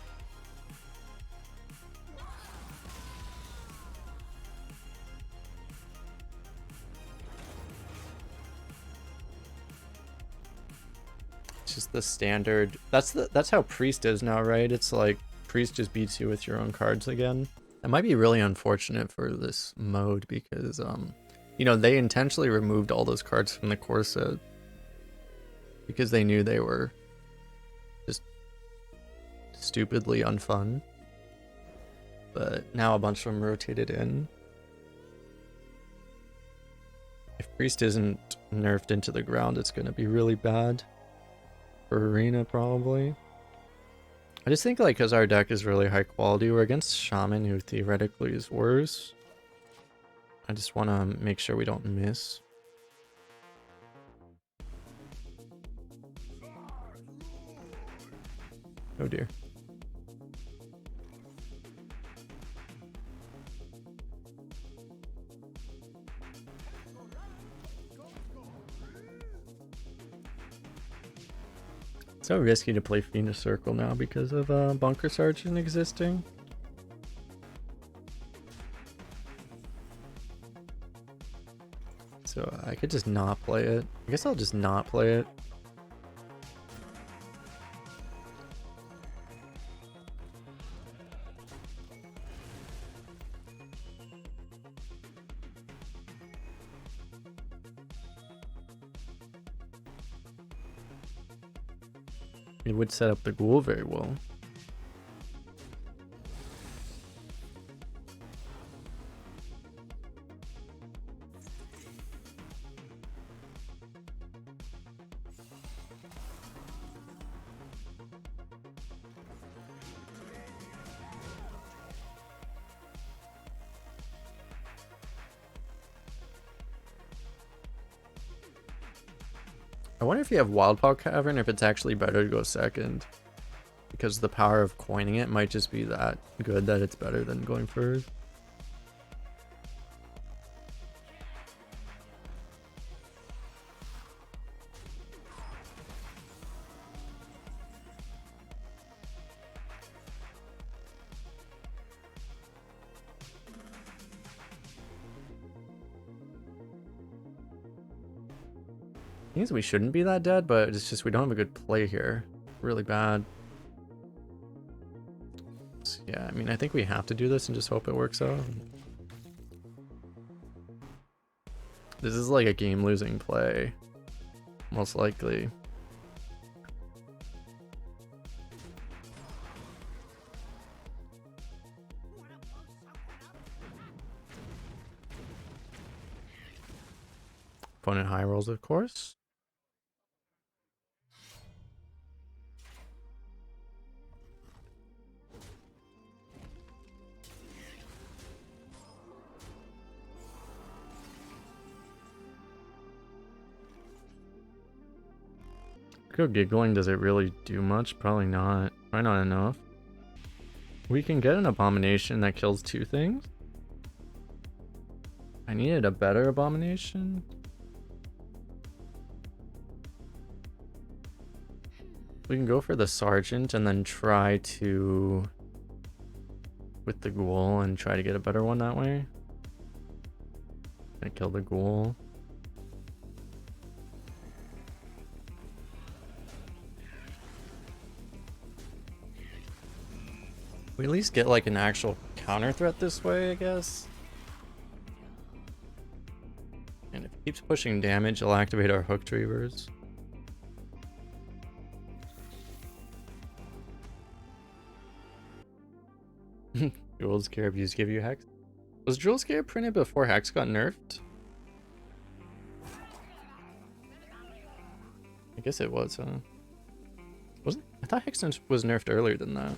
It's just the standard. That's how Priest is now, right? It's like Priest just beats you with your own cards again. That might be really unfortunate for this mode because you know, they intentionally removed all those cards from the core set because they knew they were just stupidly unfun. But now a bunch of them rotated in. If Priest isn't nerfed into the ground, it's going to be really bad for Arena, probably. I just think, like, because our deck is really high quality, we're against Shaman, who theoretically is worse. I just want to make sure we don't miss. Oh dear. So risky to play Phoenix Circle now because of Bunker Sergeant existing. So I could just not play it. I guess I'll just not play it. It would set up the ghoul very well. I wonder if you have Wildpaw Cavern, if it's actually better to go second. Because the power of coining it might just be that good that it's better than going first. Means we shouldn't be that dead, but it's just we don't have a good play here. Really bad. this. Yeah, I mean, I think we have to do this and just hope it works out. This is like a game-losing play, most likely. Opponent high rolls, of course. Go giggling, does it really do much? Probably not. Probably not enough. We can get an abomination that kills 2 things. I needed a better abomination. We can go for the sergeant and then try to with the ghoul and try to get a better one that way. I kill the ghoul. We at least get like an actual counter threat this way, I guess. And if it keeps pushing damage, it'll activate our hooked reavers. Jewel Scarab used to give you Hex. Was Jewel Scarab printed before Hex got nerfed? I guess it was, huh? Wasn't I thought Hex was nerfed earlier than that.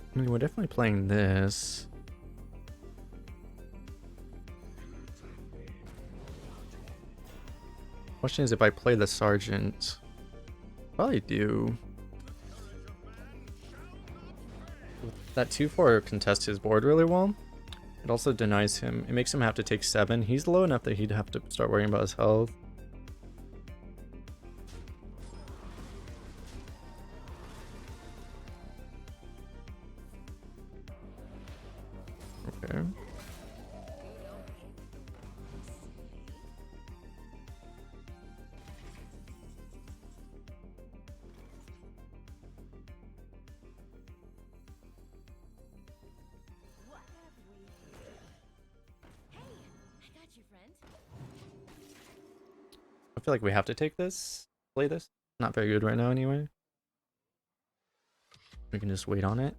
I mean, we're definitely playing this. Question is if I play the sergeant. Probably do. That 2/4 contests his board really well. It also denies him. It makes him have to take 7. He's low enough that he'd have to start worrying about his health. Okay.
What have we here? Hey, I got you, friend.
I feel like we have to take this. Play this. Not very good right now anyway. We can just wait on it.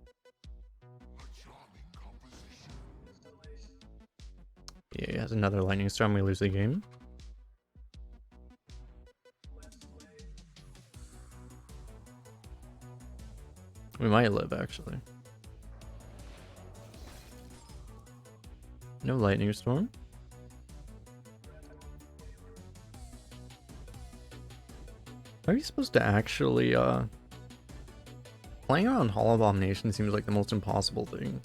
Yeah, he has another lightning storm, we lose the game. We might live, actually. No lightning storm. Are you supposed to actually, playing around Hollow Abomination seems like the most impossible thing.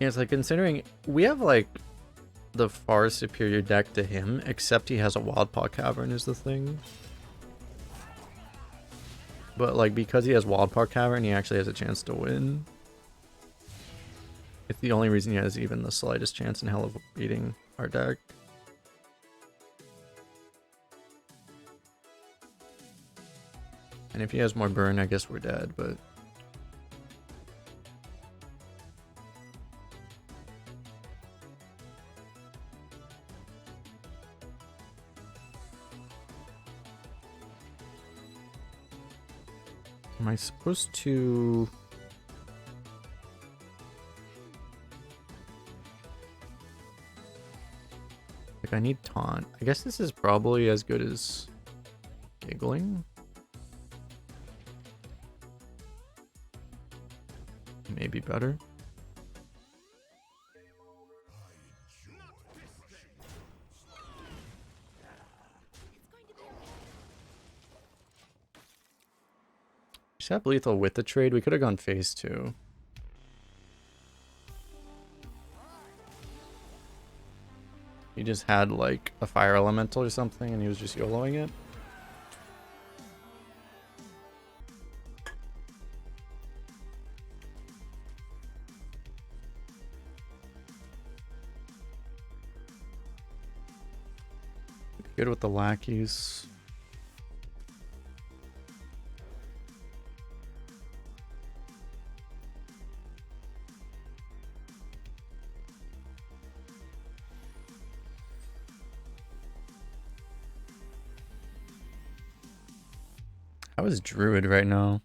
Yeah, it's like considering we have like the far superior deck to him, except he has a Wild Paw Cavern is the thing. But like because he has Wild Paw Cavern, he actually has a chance to win. It's the only reason he has even the slightest chance in hell of beating our deck. And if he has more burn, I guess we're dead, but am I supposed to... Like, I need taunt. I guess this is probably as good as giggling. Maybe better. Sap lethal with the trade. We could have gone phase 2. He just had like a fire elemental or something and he was just YOLOing it. Good with the lackeys. How is Druid right now?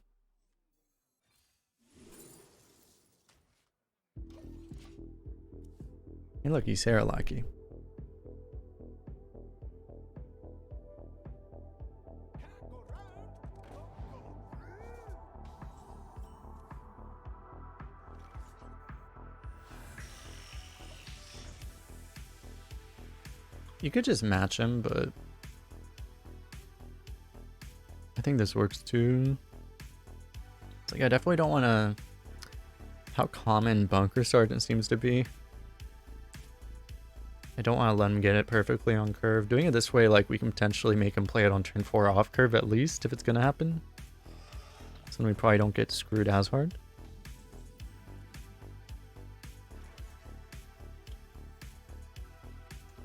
Hey, look, he's Sarah Lackey. You could just match him, but I think this works too. It's like I definitely don't want to. How common Bunker Sergeant seems to be. I don't want to let him get it perfectly on curve. Doing it this way, like we can potentially make him play it on turn 4 off curve at least if it's gonna happen. So then we probably don't get screwed as hard.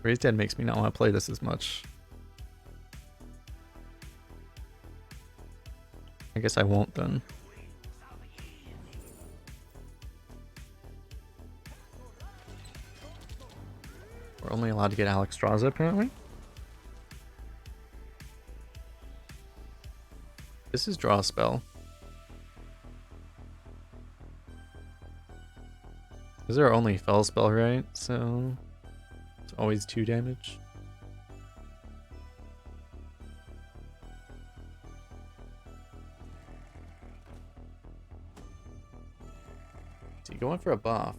Raised Dead makes me not want to play this as much. I guess I won't then. We're only allowed to get Alexstrasza apparently. This is draw a spell. This is our only fell spell, right? So it's always 2 damage. So you going for a buff?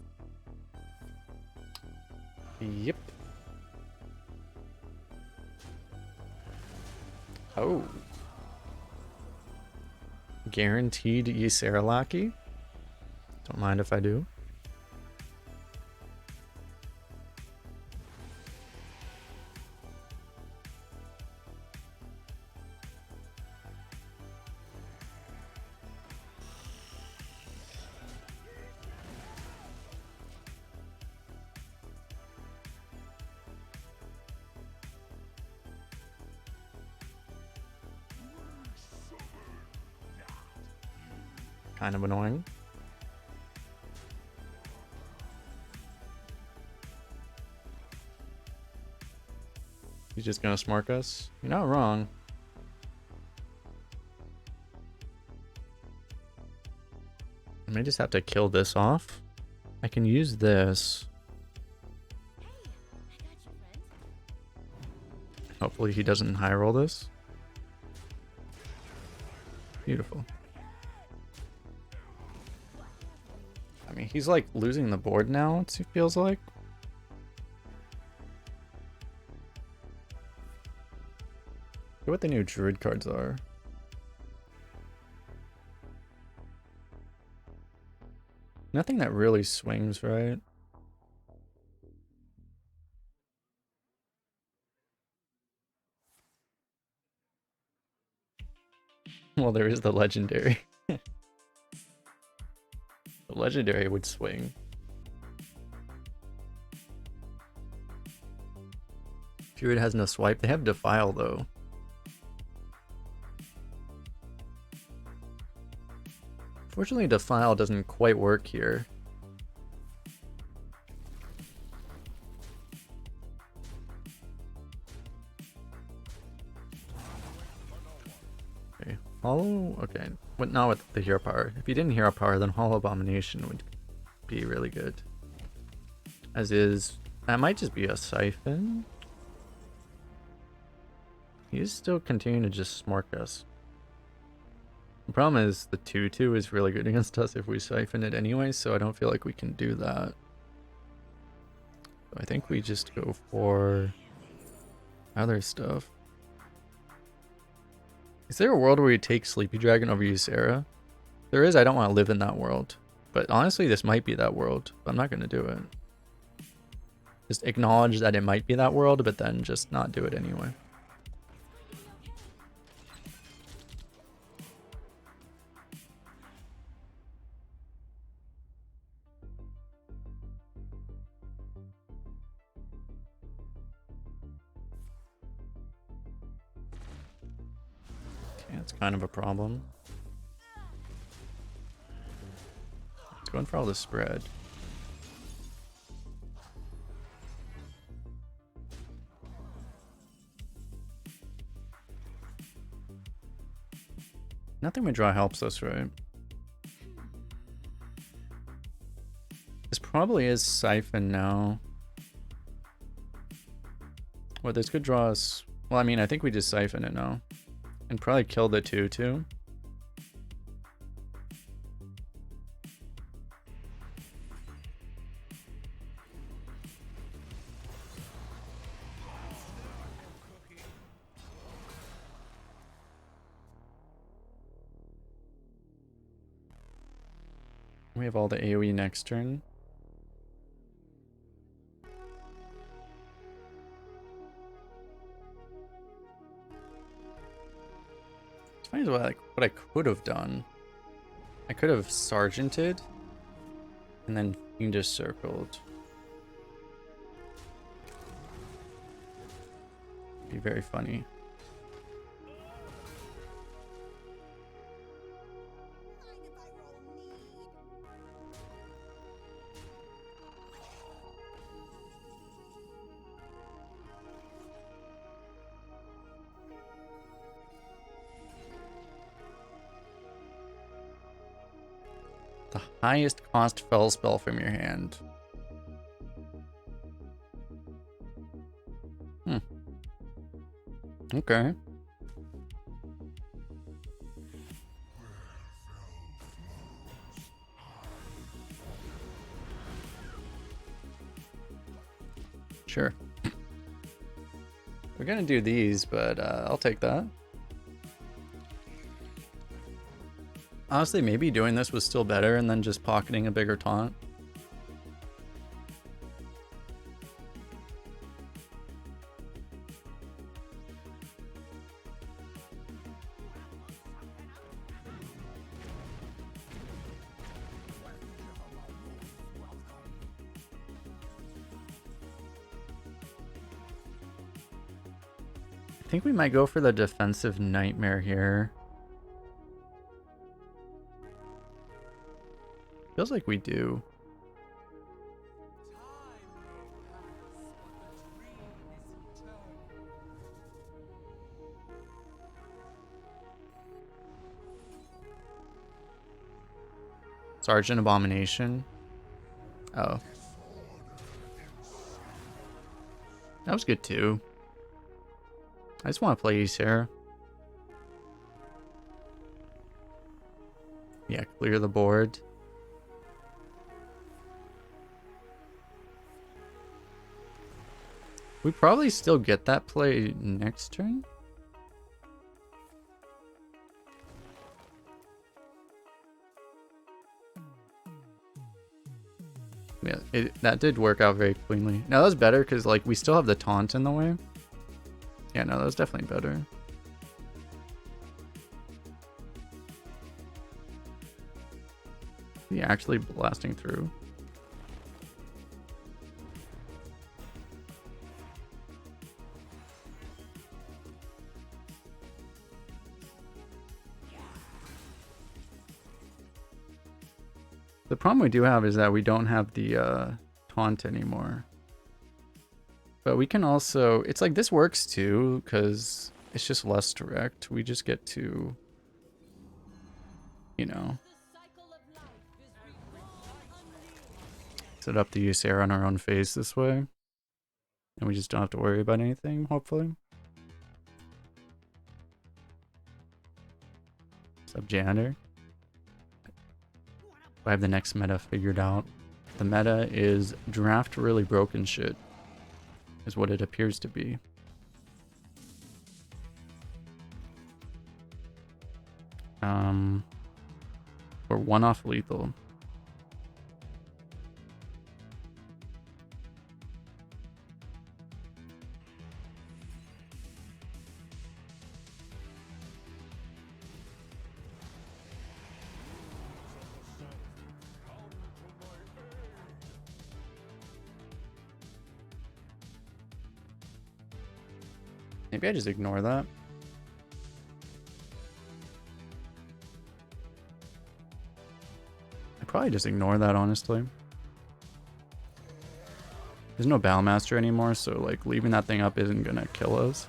Yep. Oh. Guaranteed Ysera Lackey. Don't mind if I do. Kind of annoying. He's just gonna smark us. You're not wrong. I may just have to kill this off. I can use this.
Hey, I got you, friend.
Hopefully he doesn't high roll this. Beautiful. I mean, he's like losing the board now, it feels like. Look at what the new Druid cards are. Nothing that really swings, right? Well, there is the legendary. The legendary would swing. Druid has no swipe. They have Defile though. Fortunately, Defile doesn't quite work here. Okay, Hollow. Okay, what not with the hero power? If you didn't hero power, then Hollow Abomination would be really good. As is, that might just be a Siphon. He's still continuing to just smark us. The problem is the 2/2 is really good against us if we siphon it anyway, so I don't feel like we can do that. So I think we just go for other stuff. Is there a world where you take Sleepy Dragon over Ysera? If there is, I don't want to live in that world. But honestly, this might be that world. But I'm not going to do it. Just acknowledge that it might be that world, but then just not do it anyway. Okay, that's kind of a problem. It's going for all the spread. Nothing we draw helps us, right? This probably is Siphon now. Well, this could draw us... Well, I mean, I think we just Siphon it now. And probably kill the 2/2. We have all the AoE next turn. It's funny what I could have done. I could have Sergeanted and then you just circled. Be very funny. The highest cost fell spell from your hand. Okay. Sure. We're gonna do these, but I'll take that. Honestly, maybe doing this was still better and then just pocketing a bigger taunt. I think we might go for the defensive nightmare here. Feels like we do. Sergeant Abomination. Oh. That was good too. I just want to play Ysera. Yeah, clear the board. We probably still get that play next turn. Yeah, that did work out very cleanly. Now that was better because like we still have the taunt in the way. Yeah, no, that was definitely better. He actually blasting through. The problem we do have is that we don't have the taunt anymore. But we can also... It's like this works too, because it's just less direct. We just get to... You know... set up the Ysera on our own phase this way. And we just don't have to worry about anything, hopefully. What's up, Janitor? I have the next meta figured out. The meta is draft really broken shit. Is what it appears to be. We're one off lethal. Maybe I just ignore that. I probably just ignore that, honestly. There's no Battlemaster anymore, so like leaving that thing up isn't gonna kill us.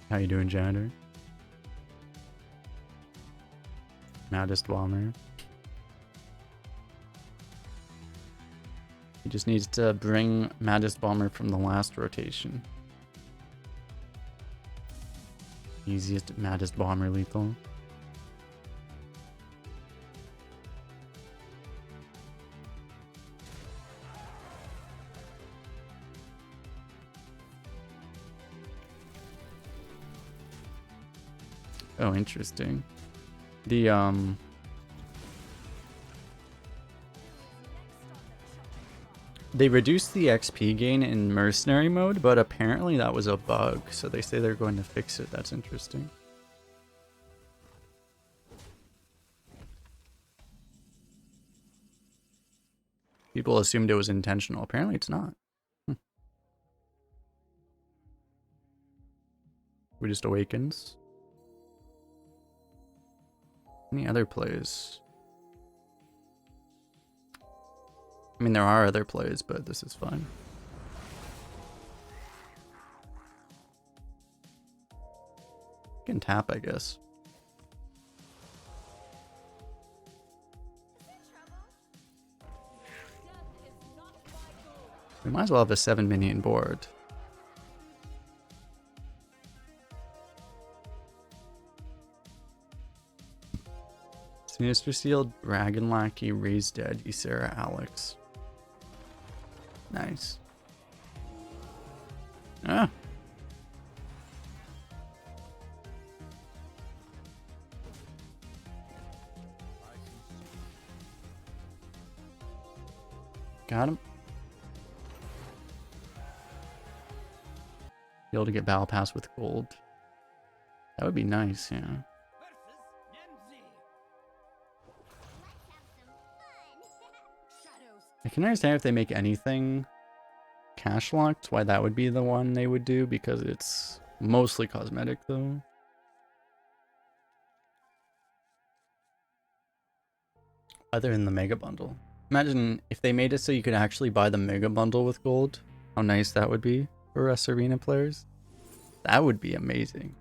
How you doing, janitor? Maddest Bomber. He just needs to bring Maddest Bomber from the last rotation. Easiest Maddest Bomber lethal. Oh, interesting. The they reduced the XP gain in mercenary mode, but apparently that was a bug, so they say they're going to fix it. That's interesting. People assumed it was intentional. Apparently it's not. We just awakens. Any other plays? I mean, there are other plays, but this is fun. Can tap, I guess. We might as well have a 7 minion board. Sinister Seal, Dragon Lackey, Raise Dead, Ysera, Alex. Nice. Ah. Got him. Be able to get Battle Pass with gold. That would be nice, yeah. I can understand if they make anything cash locked, why that would be the one they would do, because it's mostly cosmetic though. Other than the mega bundle. Imagine if they made it so you could actually buy the mega bundle with gold. How nice that would be for us arena players. That would be amazing.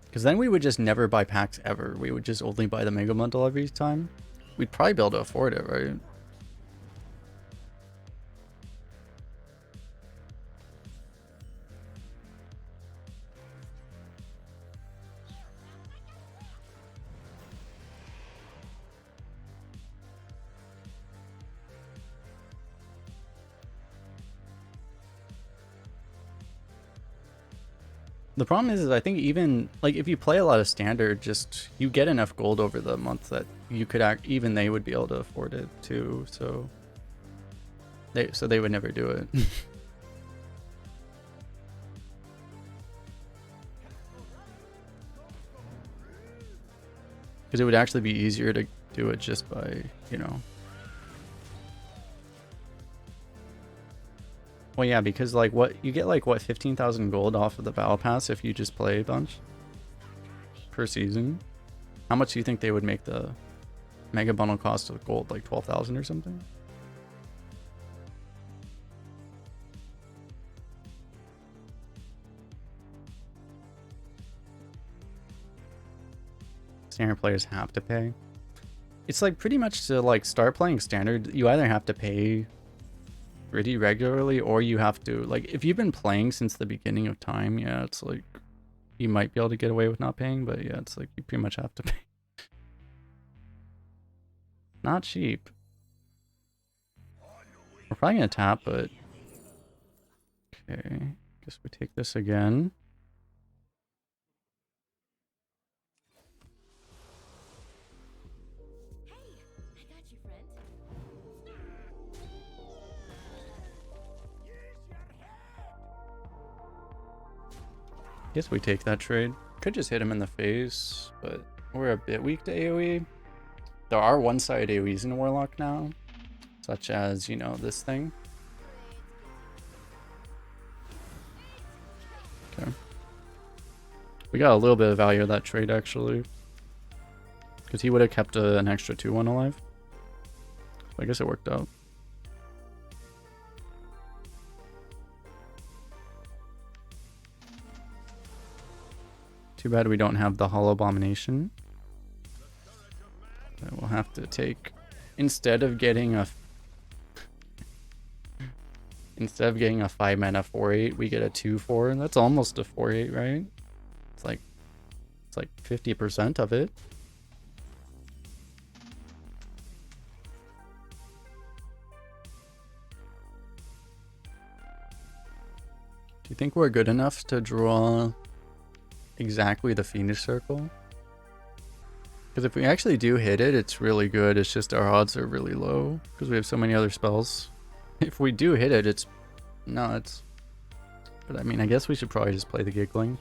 Because then we would just never buy packs ever. We would just only buy the mega bundle every time. We'd probably be able to afford it, right? The problem is I think even like if you play a lot of standard, just you get enough gold over the month that you could even they would be able to afford it too. So they would never do it. Because it would actually be easier to do it just by, you know. Well, yeah, because like what you get like what 15,000 gold off of the battle pass if you just play a bunch per season. How much do you think they would make the mega bundle cost of gold? Like 12,000 or something? Standard players have to pay. It's like pretty much to like start playing standard, you either have to pay pretty regularly or you have to like if you've been playing since the beginning of time, yeah, it's like you might be able to get away with not paying, but yeah, it's like you pretty much have to pay. Not cheap. We're probably gonna tap, but okay, guess we take this again. Guess we take that trade. Could just hit him in the face, but we're a bit weak to AoE. There are one-sided AoEs in Warlock now, such as, you know, this thing. Okay. We got a little bit of value of that trade, actually. Because he would have kept an extra 2-1 alive. I guess it worked out. Too bad we don't have the Hollow Abomination. But we'll have to take... Instead of getting a 5 mana 4/8, we get a 2/4. That's almost a 4/8, right? It's like 50% of it. Do you think we're good enough to draw exactly the Phoenix Circle? Because if we actually do hit it, it's really good. It's just our odds are really low because we have so many other spells. If we do hit it, it's nuts. But I mean, I guess we should probably just play the Giggling.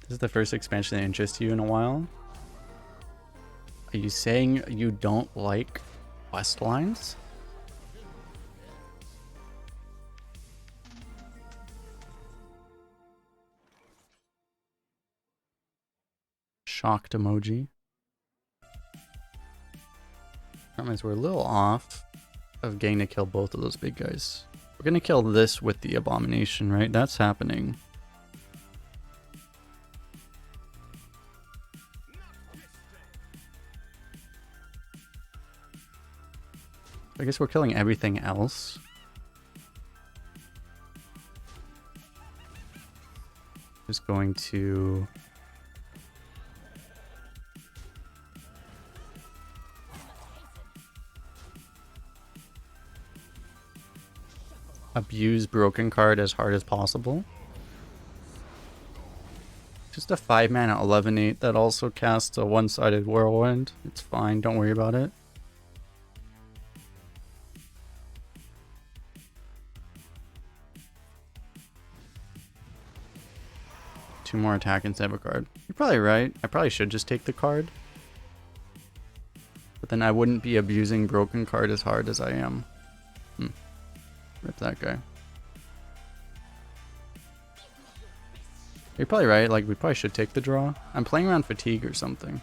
This is the first expansion that interests you in a while. Are you saying you don't like quest lines? Shocked emoji. Problem is we're a little off of getting to kill both of those big guys. We're gonna kill this with the Abomination, right? That's happening. I guess we're killing everything else. Just going to... abuse Broken Card as hard as possible. Just a 5 mana 11/8 that also casts a one-sided Whirlwind. It's fine, don't worry about it. Two more attack and save a card. You're probably right. I probably should just take the card. But then I wouldn't be abusing Broken Card as hard as I am. Rip that guy. You're probably right. Like, we probably should take the draw. I'm playing around fatigue or something.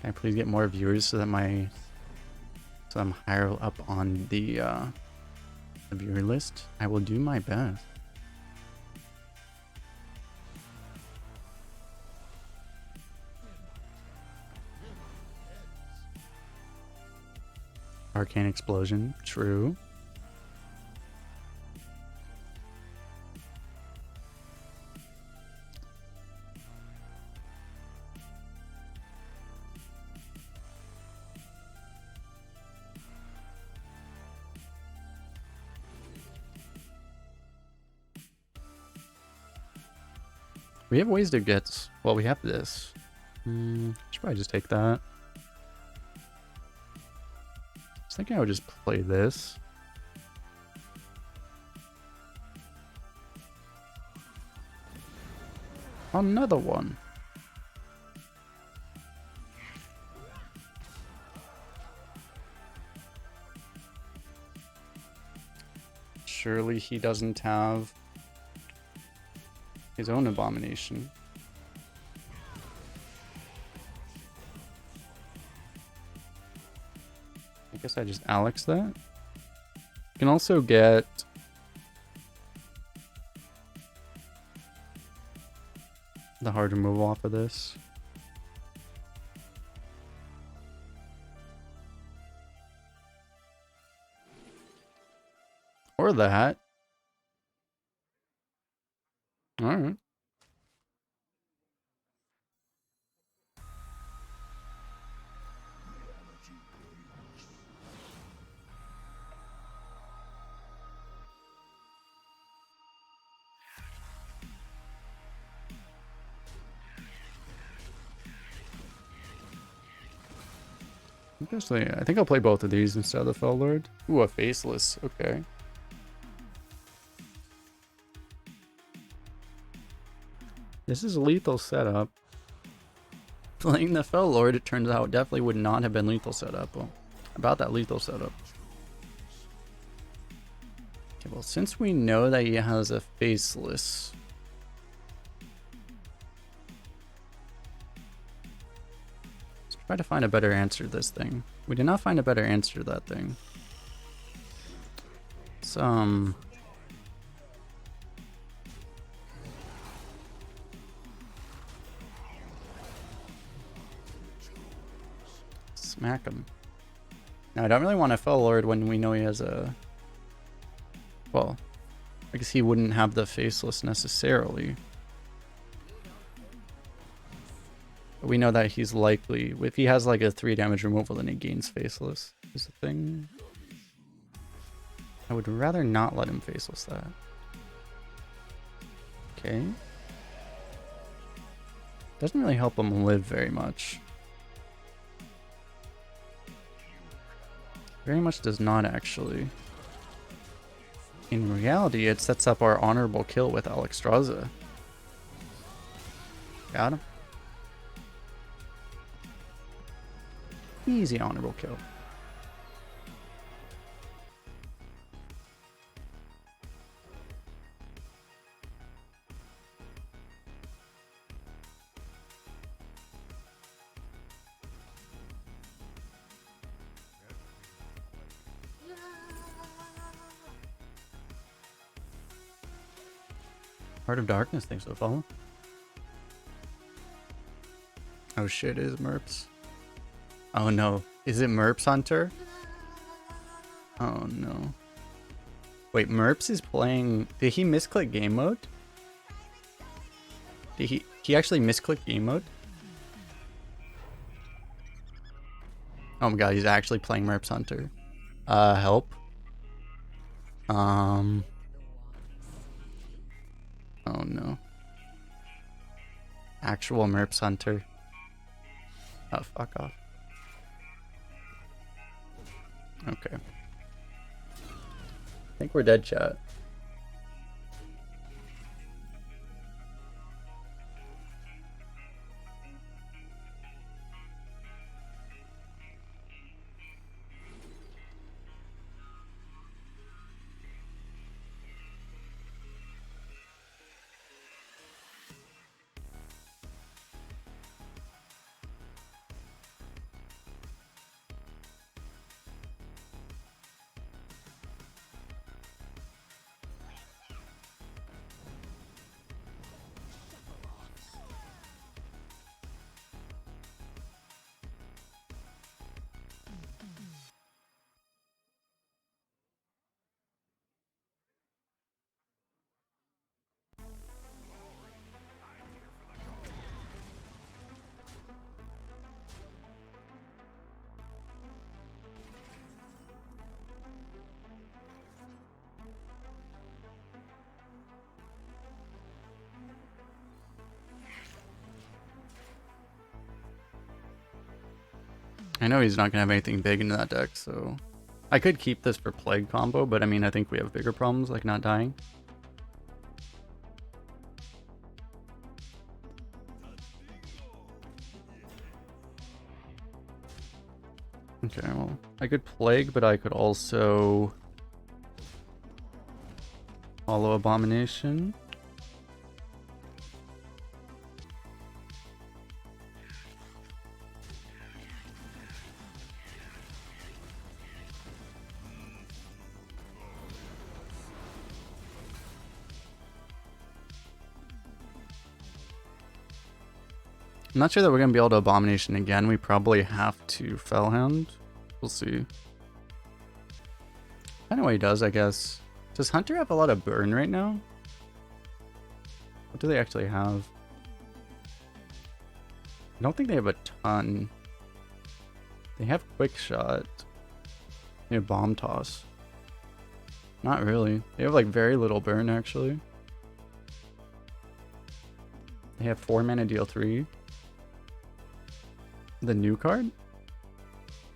Can I please get more viewers so that I'm higher up on the viewer list? I will do my best. Arcane Explosion, true. We have ways to get... Well, we have this. Should probably just take that. I was thinking I would just play this. Another one. Surely he doesn't have his own Abomination. I guess I just Alex that. You can also get the hard removal off of this. Or that. Alright. I think I'll play both of these instead of the Fell Lord. Ooh, a Faceless. Okay. This is a lethal setup. Playing the Fell Lord, it turns out, definitely would not have been lethal setup. Well, about that lethal setup. Okay, well, since we know that he has a Faceless... let's try to find a better answer to this thing. We did not find a better answer to that thing. Smack him. Now, I don't really want to Fell Lord when we know he has a... well, I guess he wouldn't have the Faceless necessarily. But we know that he's likely... if he has like a 3 damage removal, then he gains Faceless. Is the thing... I would rather not let him Faceless that. Okay. Doesn't really help him live very much. Very much does not, actually. In reality, it sets up our honorable kill with Alexstrasza. Got him. Easy honorable kill. Heart of Darkness thinks so, follow. Oh shit, it is Merps. Oh no. Is it Merps Hunter? Oh no. Wait, Merps is playing... did he misclick game mode? Did he actually misclick game mode? Oh my god, he's actually playing Merps Hunter. Help. Oh no. Actual Merps Hunter. Oh, fuck off. Okay. I think we're dead, chat. I know he's not going to have anything big into that deck, so... I could keep this for Plague combo, but I mean, I think we have bigger problems, like not dying. Okay, well, I could Plague, but I could also... follow Abomination. I'm not sure that we're going to be able to Abomination again. We probably have to Fellhound. We'll see. I know what he does, I guess. Does Hunter have a lot of burn right now? What do they actually have? I don't think they have a ton. They have Quick Shot. They have Bomb Toss. Not really. They have like very little burn, actually. They have 4 mana deal 3. The new card?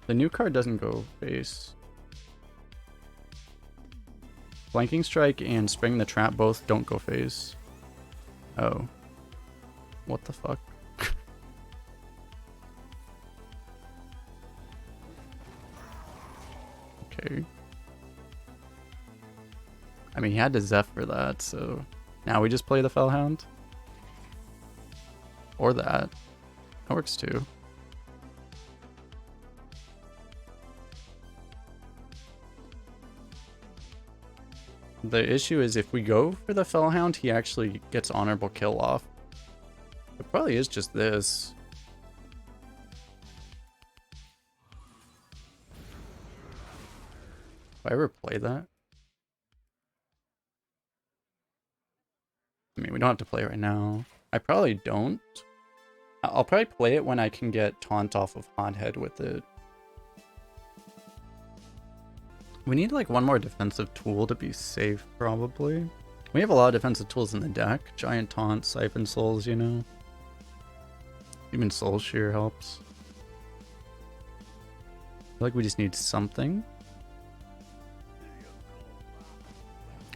The new card doesn't go face. Flanking Strike and Spring the Trap both don't go face. Oh. What the fuck? Okay. I mean, he had to Zephyr that, so now we just play the Fellhound. Or that. That works too. The issue is if we go for the Fellhound, he actually gets honorable kill off. It probably is just this. If I ever play that? I mean, we don't have to play right now. I probably don't. I'll probably play it when I can get Taunt off of Hothead with it. We need like one more defensive tool to be safe, probably. We have a lot of defensive tools in the deck. Giant Taunt, Siphon Souls, you know. Even Soul Shear helps. I feel like we just need something.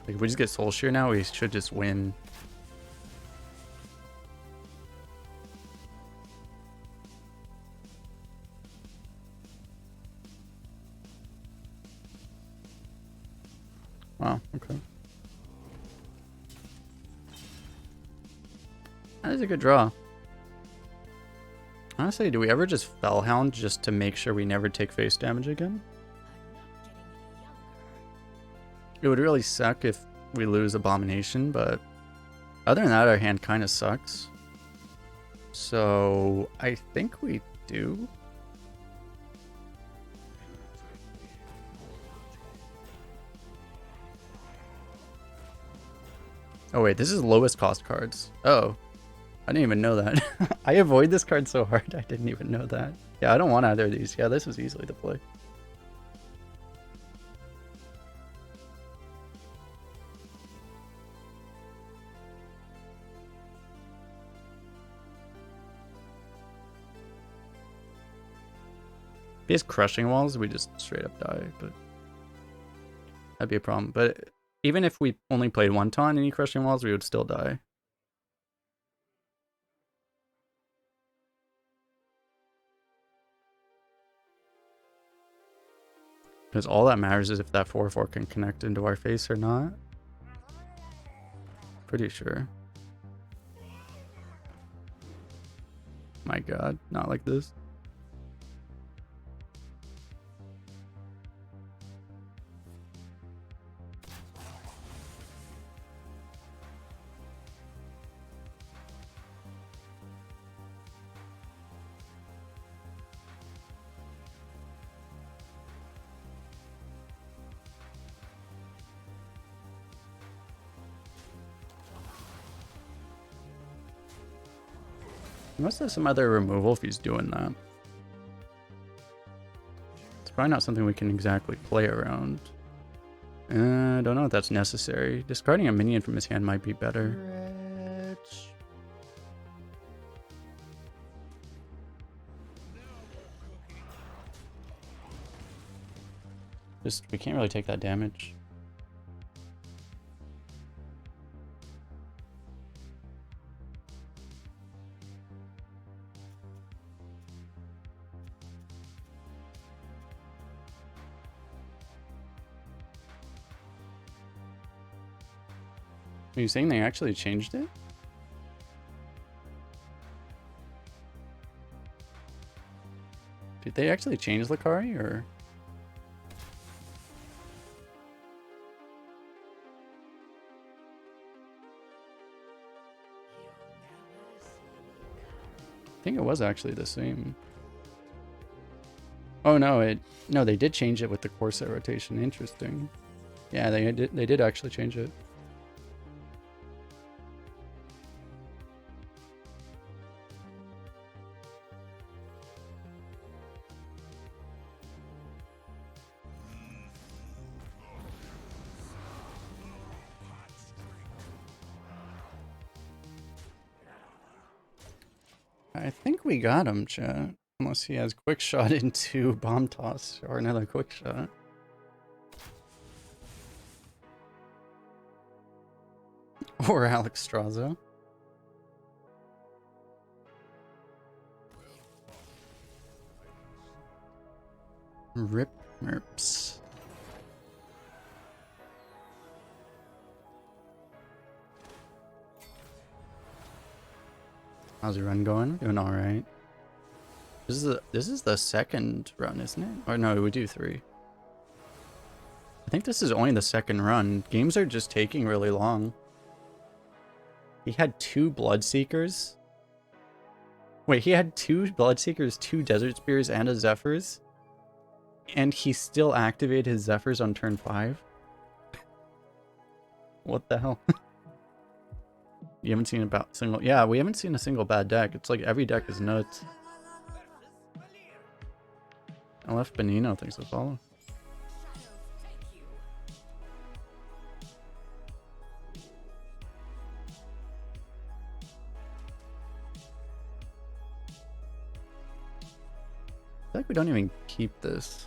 Like if we just get Soul Shear now, we should just win. Wow, okay. That is a good draw. Honestly, do we ever just Fellhound just to make sure we never take face damage again? It would really suck if we lose Abomination, but other than that, our hand kind of sucks. So I think we do. Oh wait, this is lowest cost cards. Oh, I didn't even know that. I avoid this card so hard, I didn't even know that. Yeah, I don't want either of these. Yeah, this is easily the play. If he has Crushing Walls, we just straight up die, but that'd be a problem. But even if we only played one taunt and any Crushing Walls, we would still die. Because all that matters is if that 4/4 can connect into our face or not. Pretty sure. My god, not like this. He must have some other removal if he's doing that. It's probably not something we can exactly play around. I don't know if that's necessary. Discarding a minion from his hand might be better. Rich. Just, we can't really take that damage. Are you saying they actually changed it? Did they actually change Lackey, or? I think it was actually the same. Oh no, no, they did change it with the core set rotation. Interesting. Yeah, they did actually change it. I think we got him, chat. Unless he has quick shot into bomb toss or another quick shot. Or Alex Straza. Rip Merps. How's your run going? Doing alright. This is the second run, isn't it? Or no, we do 3. I think this is only the second run. Games are just taking really long. He had 2 Bloodseekers. Wait, he had 2 Bloodseekers, 2 Desert Spears, and a Zephyrs. And he still activated his Zephyrs on turn 5? What the hell? You haven't seen about single... Yeah, we haven't seen a single bad deck. It's like every deck is nuts. I left Benino, thanks for follow. I feel like we don't even keep this.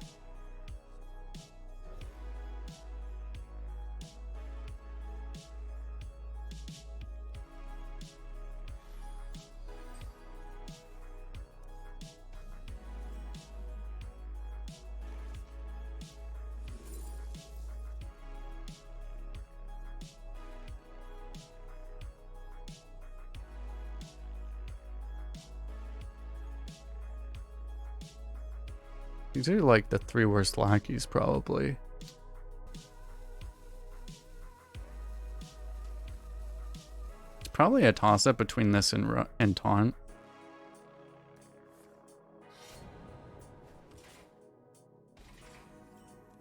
These are like the 3 worst lackeys, probably. It's probably a toss-up between this and Taunt.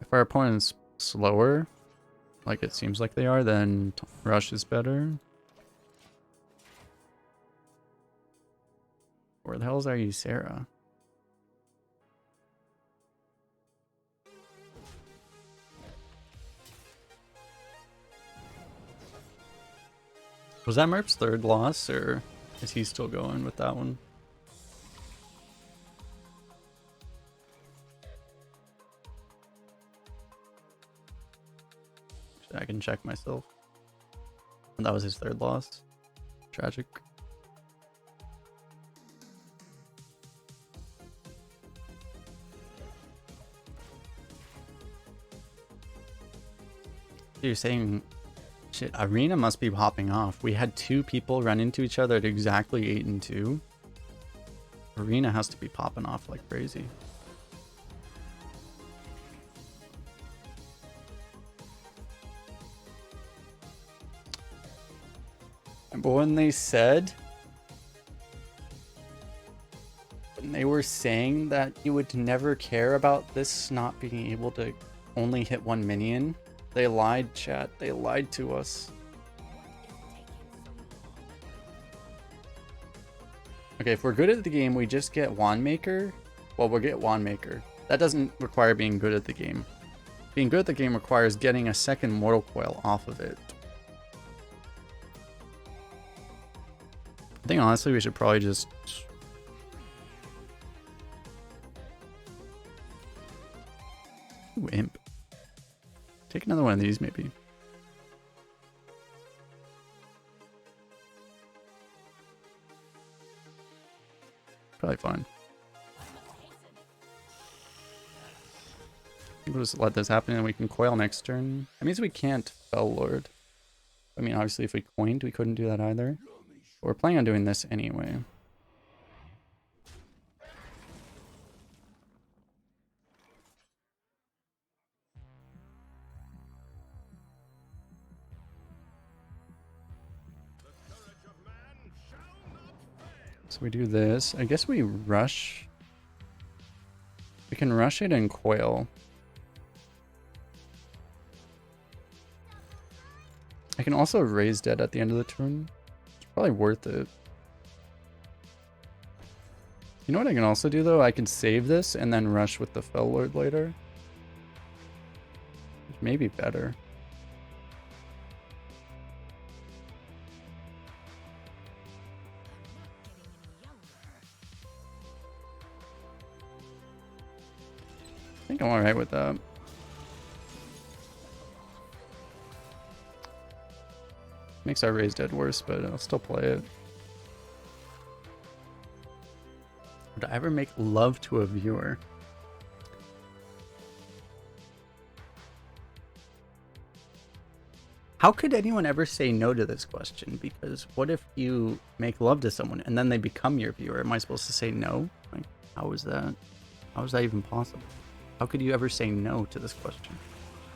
If our opponent's slower, like it seems like they are, then Rush is better. Where the hell are you, Sarah? Was that Merp's 3rd loss, or is he still going with that one? I can check myself. And that was his 3rd loss. Tragic. You're saying... Shit, Arena must be popping off. We had 2 people run into each other at exactly 8 and 2. Arena has to be popping off like crazy. But when they said... When they were saying that you would never care about this not being able to only hit 1 minion... They lied, chat. They lied to us. Okay, if we're good at the game, we just get Wand Maker. Well, we'll get Wand Maker. That doesn't require being good at the game. Being good at the game requires getting a second Mortal Coil off of it. I think honestly we should probably just... Ooh, Imp. Take another one of these, maybe. Probably fine. We'll just let this happen and we can coil next turn. That means we can't Fell Lord. I mean, obviously if we coined, we couldn't do that either. But we're planning on doing this anyway. So we do this. I guess we rush. We can rush it and coil. I can also raise dead at the end of the turn. It's probably worth it. You know what I can also do though? I can save this and then rush with the Fell Lord later. Which may be better. think I'm alright with that. Makes our raise dead worse, but I'll still play it. Would I ever make love to a viewer? How could anyone ever say no to this question? Because what if you make love to someone and then they become your viewer? Am I supposed to say no? Like, how is that? How is that even possible? How could you ever say no to this question?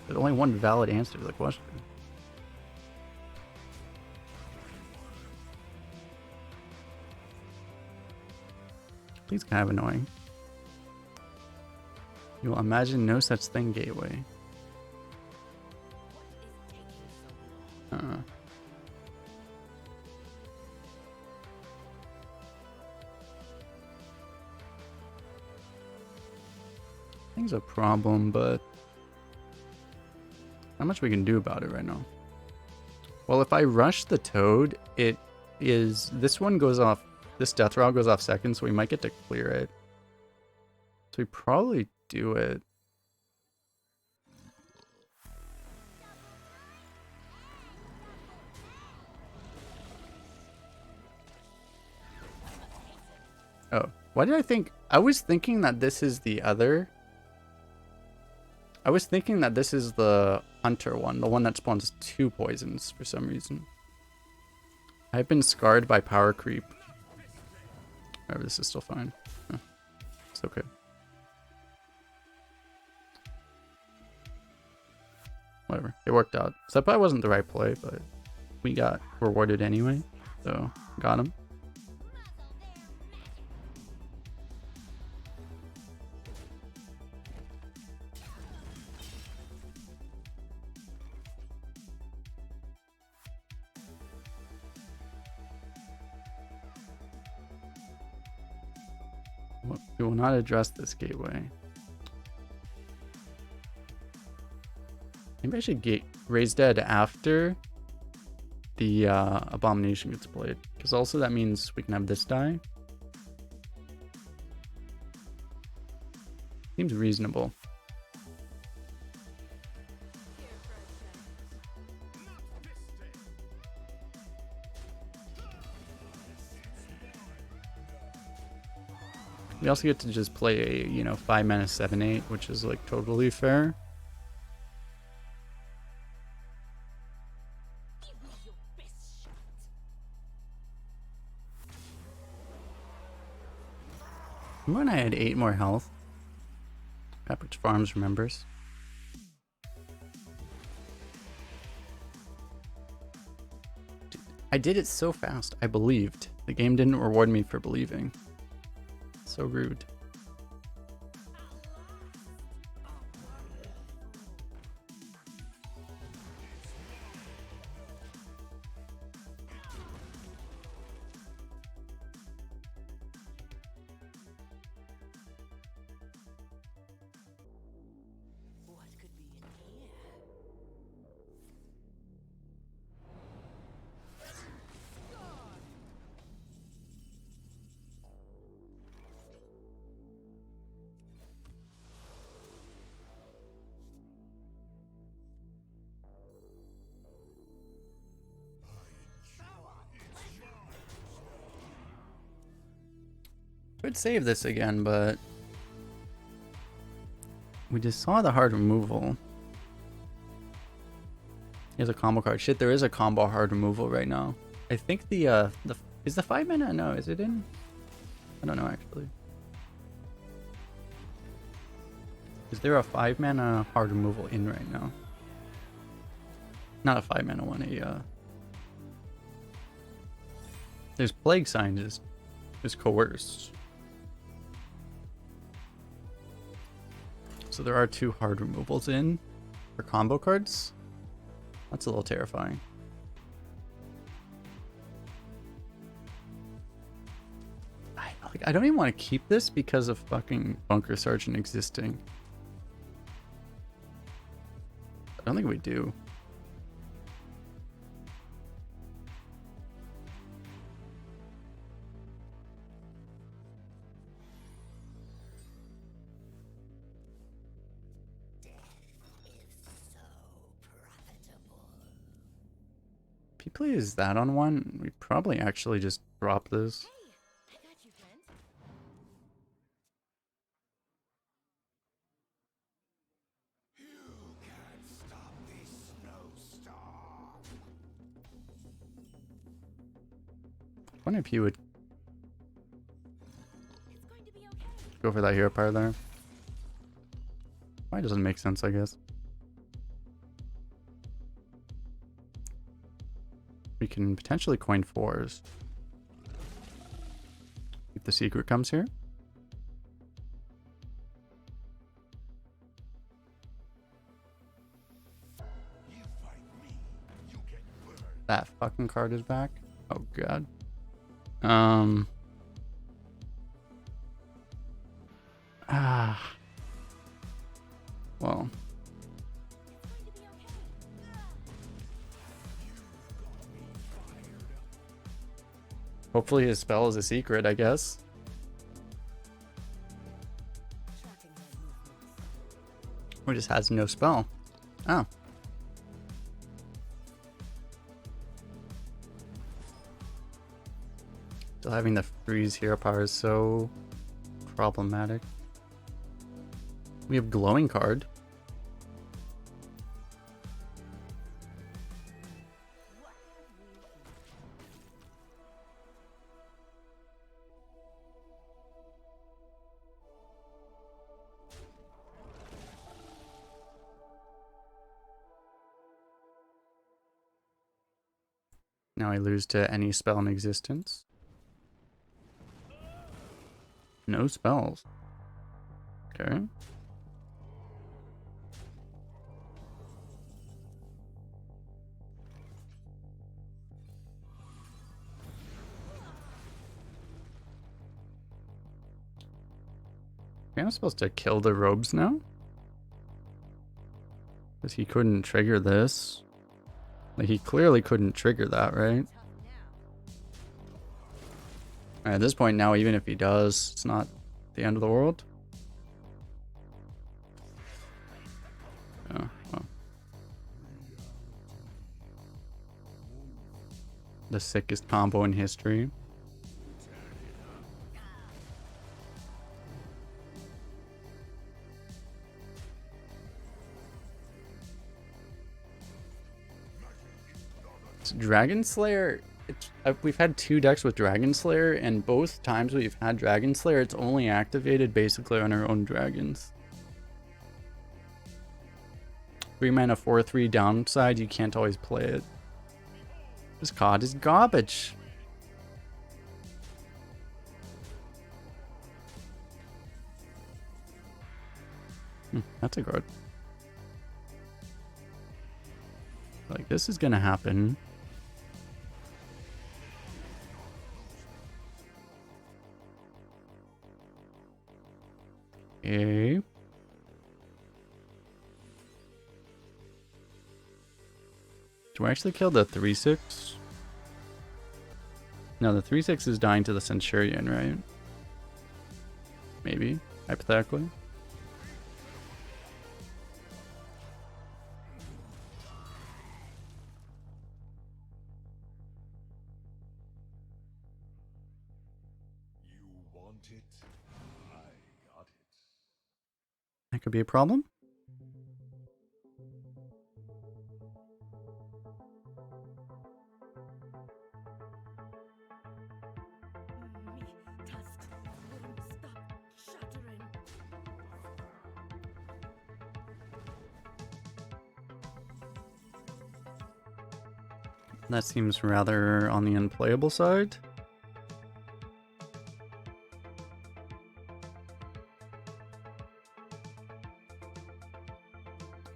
There's only one valid answer to the question. Please, kind of annoying. You will imagine no such thing, gateway. I think it's a problem, but not much we can do about it right now. Well, if I rush the toad, it is... This one goes off... This death route goes off second, so we might get to clear it. So we probably do it. Oh, why did I think... I was thinking that this is the other... I was thinking that this is the hunter one, the one that spawns 2 poisons for some reason. I've been scarred by power creep. Whatever, this is still fine. Huh. It's okay. Whatever, it worked out. So that probably wasn't the right play, but we got rewarded anyway, so got him. We will not address this gateway. Maybe I should raise dead after the Abomination gets played. Because also that means we can have this die. Seems reasonable. We also get to just play a, 5 mana 7/8, which is like totally fair. Remember when I had 8 more health? Pepperidge Farms remembers. Dude, I did it so fast. I believed. The game didn't reward me for believing. So rude.
What could be in here?
Could save this again, but we just saw the hard removal. Here's a combo card. Shit, there is a combo hard removal right now. I think the is the 5 mana? No, is it in? I don't know actually. Is there a 5 mana hard removal in right now? Not a 5 mana one. There's Plague Sign is coerced. So there are 2 hard removals in for combo cards. That's a little terrifying. I don't even want to keep this because of fucking Bunker Sergeant existing. I don't think we do. he plays that on one, we probably actually just drop this.
Hey, I got you, friend.
I wonder if he would
It's going to be okay.
go for that hero power there. Why doesn't make sense, I guess. We can potentially coin 4s. If the secret comes here. That fucking card is back. Oh god. Well.
It's going to be okay.
Hopefully his spell is a secret, I guess.
Tracking my movements.
Or just has no spell. Oh. Still having the freeze hero power is so problematic. We have glowing card.
What have we here?
Now I lose to any spell in existence. No spells. Okay. I'm supposed to kill the robes now? Because he couldn't trigger this. Like, he clearly couldn't trigger that, right?
Tough now.
At this point now, even if he does, it's not the end of the world. Oh, well. The sickest combo in history. Dragon Slayer, we've had 2 decks with Dragon Slayer, and both times we've had Dragon Slayer, it's only activated basically on our own dragons. 3 mana 4/3 downside, you can't always play it. This card is garbage. That's a card. Like, this is gonna happen. Okay. Do I actually kill the 3/6? No, the 3/6 is dying to the Centurion, right? Maybe, hypothetically. That could be a problem.
Me tusks wouldn't stop shattering.
That seems rather on the unplayable side.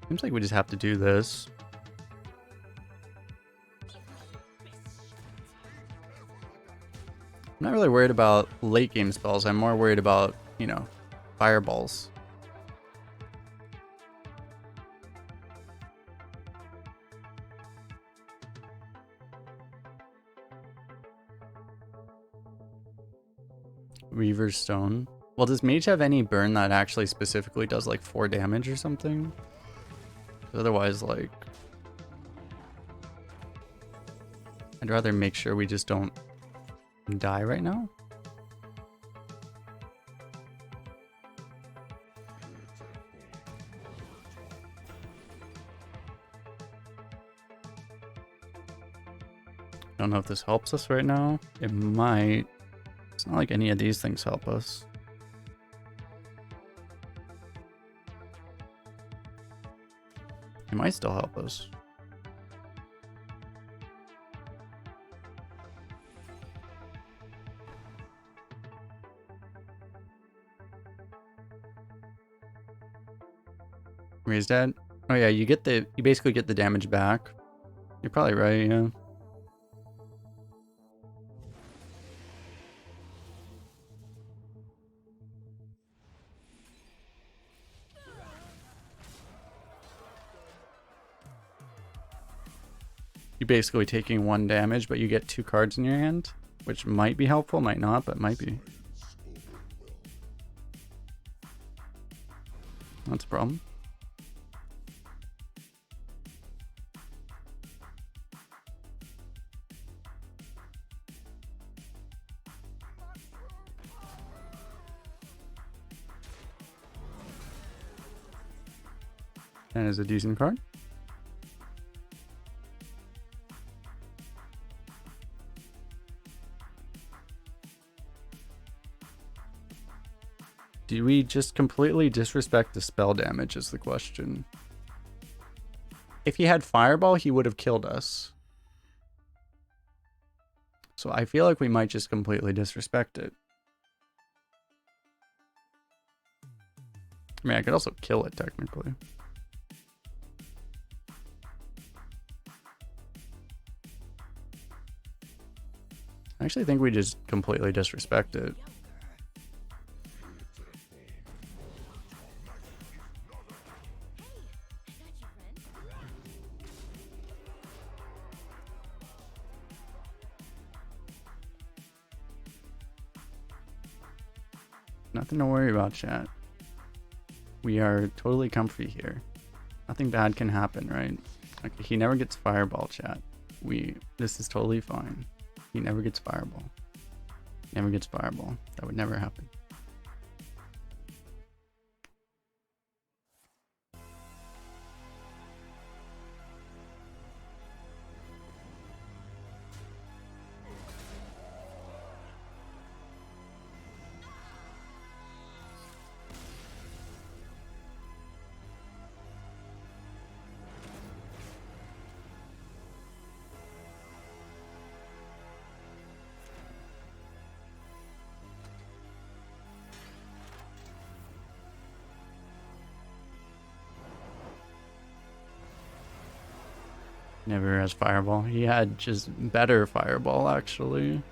Seems like we just have to do this. I'm not really worried about late game spells. I'm more worried about, you know, fireballs. Reaver's Stone. Well, does Mage have any burn that actually specifically does like 4 damage or something? Otherwise, like... I'd rather make sure we just don't die right now. Don't know if this helps us right now. It might. It's not like any of these things help us. It might still help us. He's dead. Oh yeah, you basically get the damage back. You're probably right, yeah. You're basically taking 1 damage, but you get 2 cards in your hand, which might be helpful, might not, but might be. That's a problem. That is a decent card. Do we just completely disrespect the spell damage is the question. If he had Fireball, he would have killed us. So I feel like we might just completely disrespect it. I mean, I could also kill it technically. I actually think we just completely disrespect it. Nothing to worry about, chat. We are totally comfy here. Nothing bad can happen, right? Okay, he never gets Fireball, chat. This is totally fine. He never gets Fireball. Never gets Fireball. That would never happen. Never has Fireball. He had just better Fireball, actually.